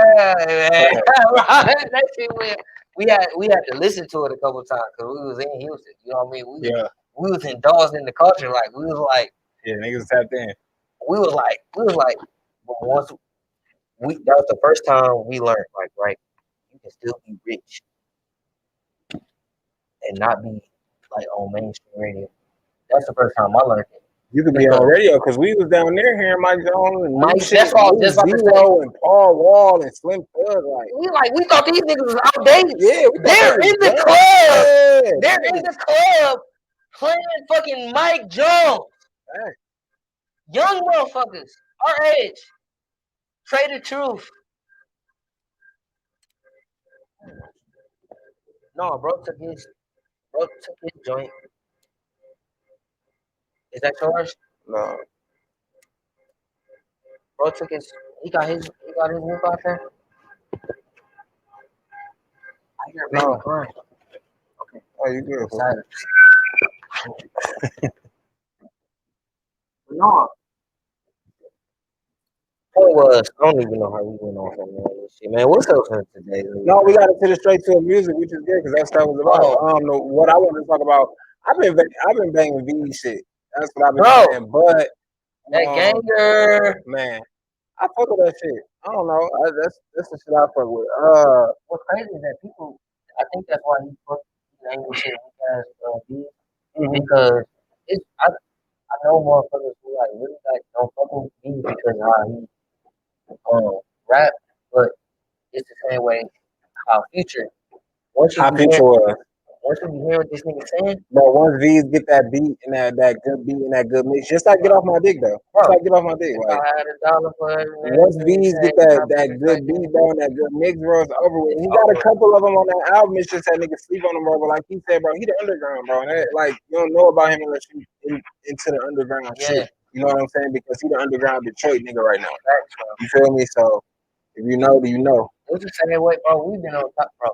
man. That shit went. We had to listen to it a couple times because we was in Houston. You know what I mean? Yeah. We was indulged in the culture. Like Yeah. Niggas tapped in. we was like. But once that was the first time we learned. Like, right, you can still be rich and not be like on mainstream radio. That's the first time I learned it. You could be on Because radio because we was down there hearing Mike Jones and Mike, new shit, that's what I was New just about to say. Zero and Paul Wall and Slim Thug. Like, We thought these niggas was outdated. yeah, we thought They're they in was the done. club. Yeah, They're in the club playing fucking Mike Jones. Hey. Young motherfuckers, our age. Trey the Truth. No, bro took his joint. Is that yours? No. Bro took his he got his whip out there. I hear baby No. crying. Okay. Oh, you good, bro. Excited. No. Point was, I don't even know how we went off on all this shit, man. What's up for today? No, we got to pivot straight to the music, which is good because that's what that was about. Oh, What I wanted to talk about, I've been banging V shit. That's what I've been bro, saying. But that ganger. man, I fuck with that shit. I don't know. That's the shit I fuck with. What's crazy is that people. I think that's why he put named this shit as beat because it's. I know motherfuckers who like really like don't fuck with beat because how he rap, but it's the same way how Future. Once you How be Future hearing, was. once you be hearing what this nigga saying, But once V's get that beat and that good beat and that good mix, just like get off my dick though. Just bro, like get off my dick. if Like I had $1 for every once man, V's say, get that I be good beat bro and that good mix, bro, it's over with. He got a couple of them on that album. It's just that nigga sleep on him, bro. But like he said, bro, he the underground, bro. And that, like you don't know about him unless you into the underground shit. You know what I'm saying? Because he the underground Detroit nigga right now. You feel me? So if you know, do you know? It's the same way, bro. We've been on top, bro.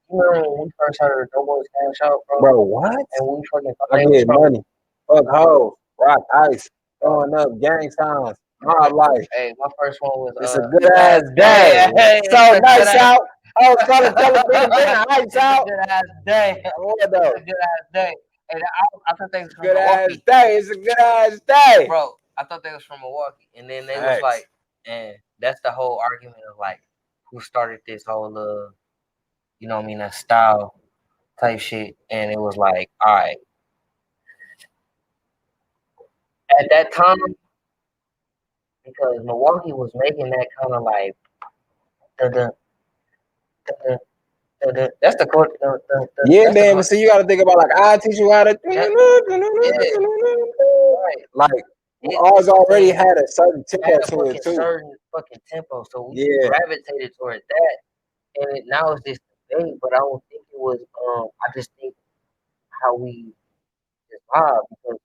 You remember when we first heard Doughboys Cash Out, bro? Bro, what? And we fucking thought I they was get money. Fuck hoes. Rock ice. Throwing up gang sounds. My life. Hey, my first one was It's a good ass day. Hey, So nice out. I was trying to tell a it's nigga, ice out. a good ass day. What It's though? a good ass day. And I thought they was from Good ass Milwaukee, day. It's a good ass day. bro. I thought they was from Milwaukee, and then they was like, and that's the whole argument of like who started this whole you know what I mean, that style type shit. And it was like, all right, at that time, because Milwaukee was making that kind of like the that's the chord. Yeah, man, but see, you got to think about like I teach you how to. Like ours already had a certain tempo to it too. Certain fucking tempo, so we gravitated towards that, and now it's this debate. But I don't think it was. I just think how we just vibe because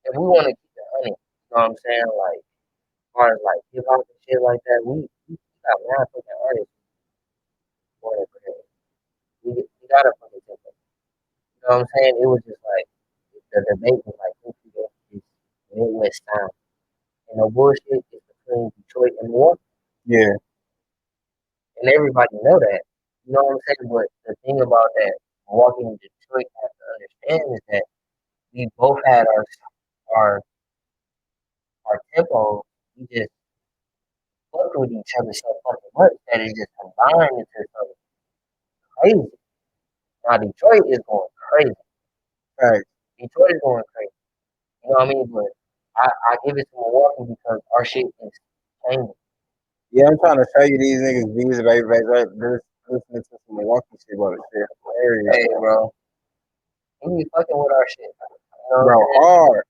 if we want to keep it honey, you know what I'm saying? Like, as far as like hip hop and shit like that, we got mad fucking artists. We got a fucking tempo. You know what I'm saying? It was just like the debate was like who could get this Midwest sound. And no bullshit is between Detroit and Milwaukee. Yeah. And everybody know that. You know what I'm saying? But the thing about that Milwaukee and Detroit have to understand is that we both had our our tempo. We just fucked with each other so fucking much that it just combined into something crazy. Now Detroit is going crazy. Right. Detroit is going crazy. You know what I mean? But I give it to Milwaukee because our shit is changing. Yeah, I'm trying to show you these niggas views, baby, right? This listening to some Milwaukee shit, bro. This shit hilarious, Hey, bro, we be fucking with our shit. You know what bro. I'm saying? Hard.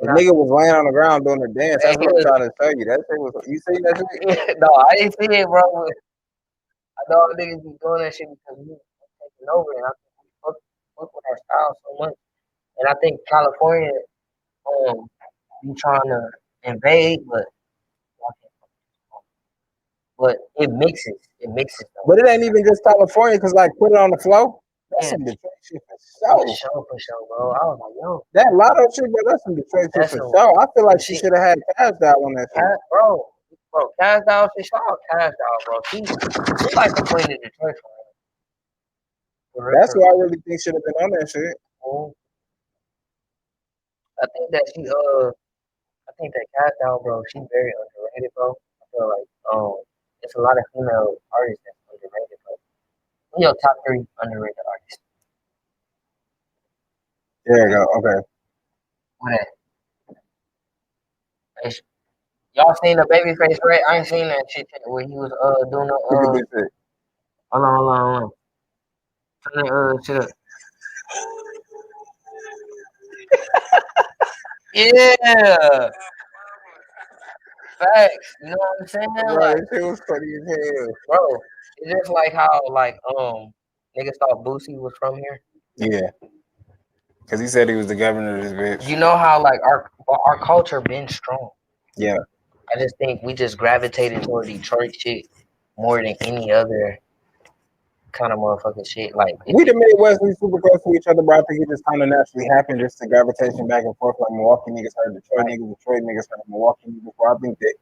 The And nigga was laying on the ground doing a dance. and That's he what I'm was, trying to show you. That shit was. You see that shit? no, I didn't see it, bro. But I know all niggas be doing that shit because we taking over, and I think we fuck with our style so much. And I think California be trying to invade, but it mixes though. But it ain't even just California, cause like put it on the flow. That's Yeah, some Detroit shit for sure. for sure, bro. I was like, yo, That lotto shit, bro. That's some Detroit shit that's for some sure. I feel like she shit. should have had cash out on that shit. Bro, Cash Doll, shit, shout out Cash Doll, bro. She like the queen of Detroit for real, That's for who I really think should have been on that shit. real. I think that I think that Cash Doll, bro, she's very underrated, bro. I feel like, it's a lot of female artists that's underrated, bro. Who your top three underrated artists? There you go. Okay. What that? Hey, y'all seen the Babyface Ray? I ain't seen that shit yet where he was doing the Look at this shit. hold on. Turn that shit up. Yeah, facts. You know what I'm saying? Bro, Like, this shit was funny as hell. bro, it's just like how like niggas thought Boosie was from here. Yeah, because he said he was the governor of this bitch. You know how like our culture been strong. Yeah. I just think we just gravitated toward Detroit shit more than any other kind of motherfucking shit. Like We the Midwest, we super close to each other, bro. I think it just kind of naturally happened, just the gravitation back and forth. Like Milwaukee niggas heard Detroit niggas heard Milwaukee niggas. Bro, I think that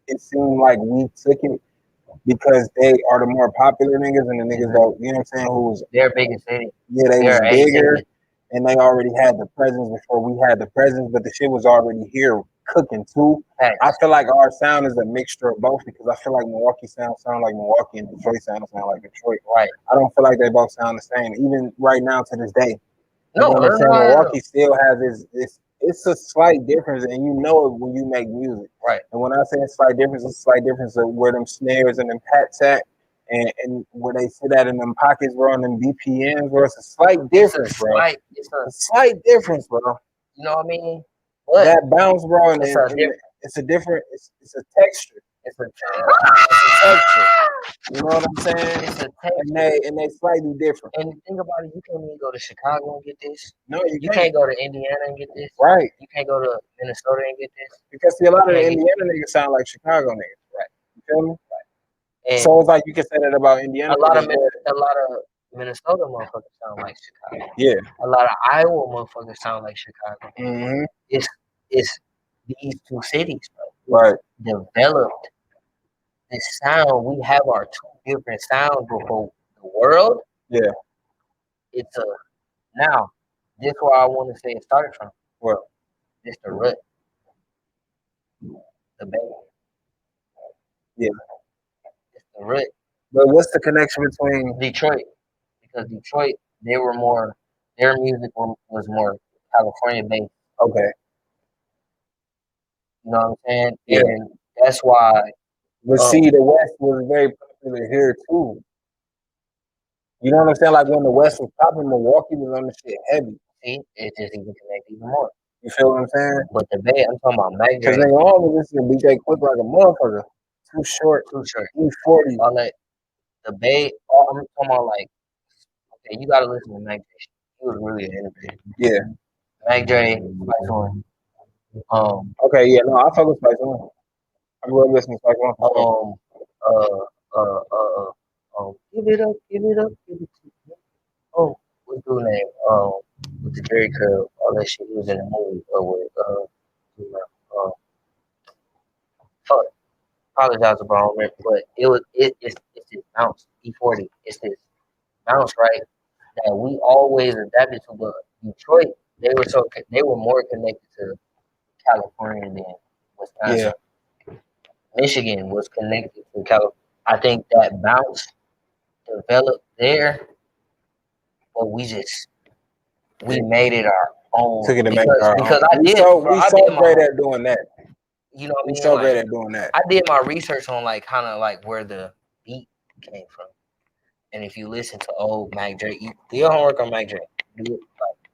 it seemed like we took it because they are the more popular niggas and the niggas that, you know what I'm saying, who's, their biggest city. yeah, they was They're a bigger city. and they already had the presence before we had the presence, but the shit was already here cooking too. I Facts. feel like our sound is a mixture of both because I feel like Milwaukee sound like Milwaukee and Detroit sound like Detroit. Right. I don't feel like they both sound the same, even right now to this day. You No, know what I'm no, saying? no, no, no. Milwaukee still has this. It's a slight difference, and you know it when you make music. Right. And when I say a slight difference, it's a slight difference of where them snares and them pats at, and where they sit at in them pockets, bro, and them BPMs, bro. It's a slight difference, bro. It's A slight difference, bro. you know what I mean? But That bounce, bro, and, it's and, a and different. it's a different. It's a texture. It's a It's a texture. You know what I'm saying? it's a And texture. they slightly different. And think about it, you can't even go to Chicago and get this. No, you You can't. can't go to Indiana and get this. Right. You can't go to Minnesota and get this. Because see, a lot of the can't get Indiana niggas sound like Chicago niggas. right. You feel me? And So it's like you can say that about Indiana niggas. a lot of Minnesota motherfuckers sound like Chicago. Yeah. A lot of Iowa motherfuckers sound like Chicago. Mm-hmm. It's these two cities, bro. Right. Developed this sound. We have our two different sounds before the world. Yeah. It's a now. This is where I want to say it started from. Well, It's the root, the bay. yeah. It's the root. But what's the connection between Detroit, because Detroit, they were more, their music was more California based. okay. You know what I'm saying? Yeah. And that's why. But see, the West was very popular here too. You know what I'm saying? Like when the West was popping, Milwaukee was on the shit heavy. See, it just even connect even more. You feel what I'm saying? But the Bay, I'm talking about Mac Because Dre, they all listen to DJ Quick like a motherfucker. Too short. Too Short, E40. all that. The Bay, all I'm talking about like, okay, you gotta listen to Mac Dre. He was really an innovator. Yeah. Mac Dre, Spice One. Okay, yeah, no, I fuck with Spice One. I grew up listening to Spice One for sure. Give it up, give it up, give it to me. What's the name? With the Jerry curl, all that shit. He was in the movie with fuck. Apologize if I don't remember, but it's this bounce E40. It's this bounce right that we always adapted to. But Detroit, they were more connected to California than Wisconsin. Yeah. Michigan was connected to California. I think that bounce developed there but we made it our own Took it to make because our own. I did, bro. We I so did my great at doing that. you know what I We mean. so great Like at doing that. I did my research on like kind of like where the beat came from, and if you listen to old Mac Dre, do your homework on Mac Dre. Do it like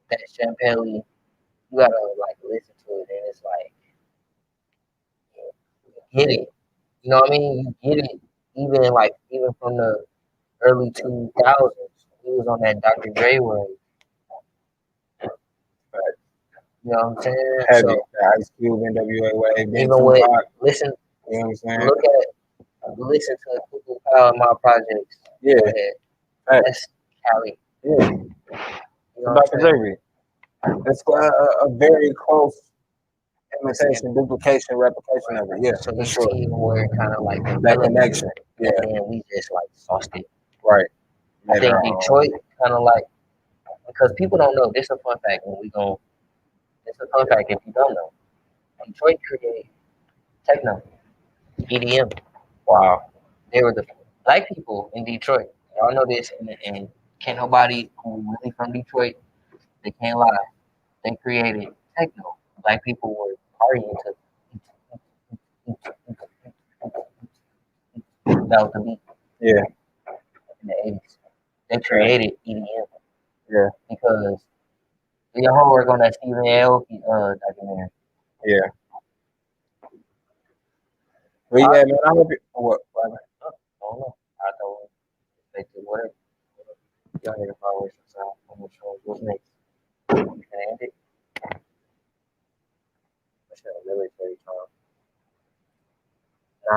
that Champagne. You gotta like listen to it, and it's like you get it. You know what I mean? You get it. Even from the early 2000s, he was on that Dr. Dre wave. You know what I'm saying? Heavy. So Ice Cube, NWA Wave, Ben even with Tupac. listen, You know what I'm saying? listen to Cuckoo Power in my projects. Yeah. Go ahead. Hey. That's Cali. Yeah. You know About what the I'm saying? Dre. It's a very close imitation, duplication, replication of it. Yeah, So for these sure. teams were kind of like That developed, connection. Yeah. and then we just like sauced it. Right. I Made think our own. Detroit kind of like because people don't know. This is a fun fact when we go. It's a fun fact if you don't know. Detroit created techno, EDM. Wow. They were the black people in Detroit. Y'all know this, and can't nobody who really from Detroit, they can't lie. They created techno. Black people were partying to that was the beat Yeah. in the 80s. They created EDM Yeah. because your homework on that Stephen Aoki documentary. Yeah. But yeah, man, I hope you. What? I don't know. I don't they do whatever. Y'all hear the fireworks inside. I'm gonna show you what's next. You can end it. I should have really very time.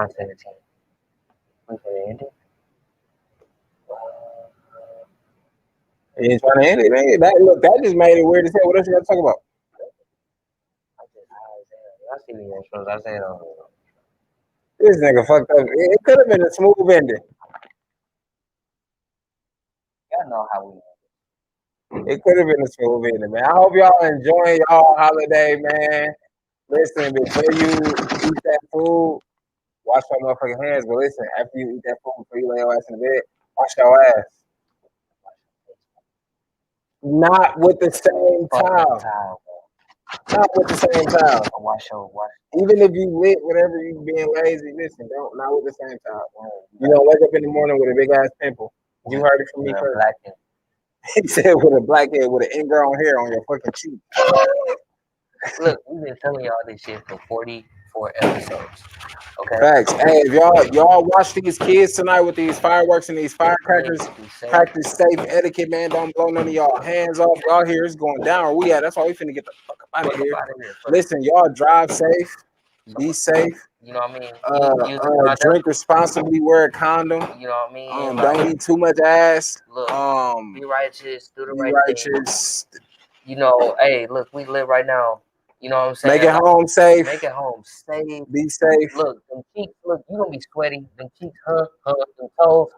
9:17. We can end it. You ain't trying to end it, man. That just made it weird as hell. What else you got to talk about? I just I see the intros. I said, This nigga fucked up. It could have been a smooth ending. y'all know how we. It could have been a smooth ending, man. I hope y'all enjoying y'all holiday, man. Listen, before you eat that food, wash your motherfucking hands. But listen, after you eat that food, before you lay your ass in the bed, wash your ass. Not with the same towel. Not with the same towel. Wash. Even if you lit, whatever you being lazy, listen, don't not with the same towel. You don't wake up in the morning with a big ass pimple. You heard it from me first. He said with a blackhead with an ingrown hair on your fucking cheek. Look, we've been telling y'all this shit for 44 episodes. Okay. Facts. Hey, if y'all watch these kids tonight with these fireworks and these firecrackers, practice safe etiquette, man. Don't blow none of y'all hands off. Y'all here is going down where we at. That's why we finna get the fuck up out of here. Listen, y'all drive safe. Be safe. You know what I mean? Drink responsibly. Wear a condom. You know what I mean? Don't eat too much ass. Look, be righteous. Do the be right righteous. thing. You know, hey, look, we live right now. You know what I'm saying? Make it home safe. Make it home safe. Be safe. Look, them cheeks. Look, you gonna be sweaty. Them cheeks, them toes,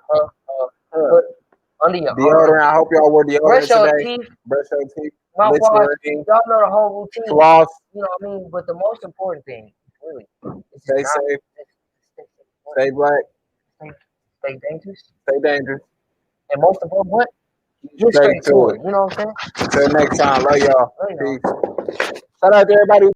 under your deodorant. arm. I hope y'all wear deodorant Brush your today. teeth. Brush your teeth. Mouthwash. Y'all know the whole routine. Floss. You know what I mean? But the most important thing, really, is stay safe. Stay black. Stay dangerous. Stay dangerous. And most of all, what? Get straight to it. You know what I'm saying? Until next time. Love y'all. Peace. Shout out to everybody who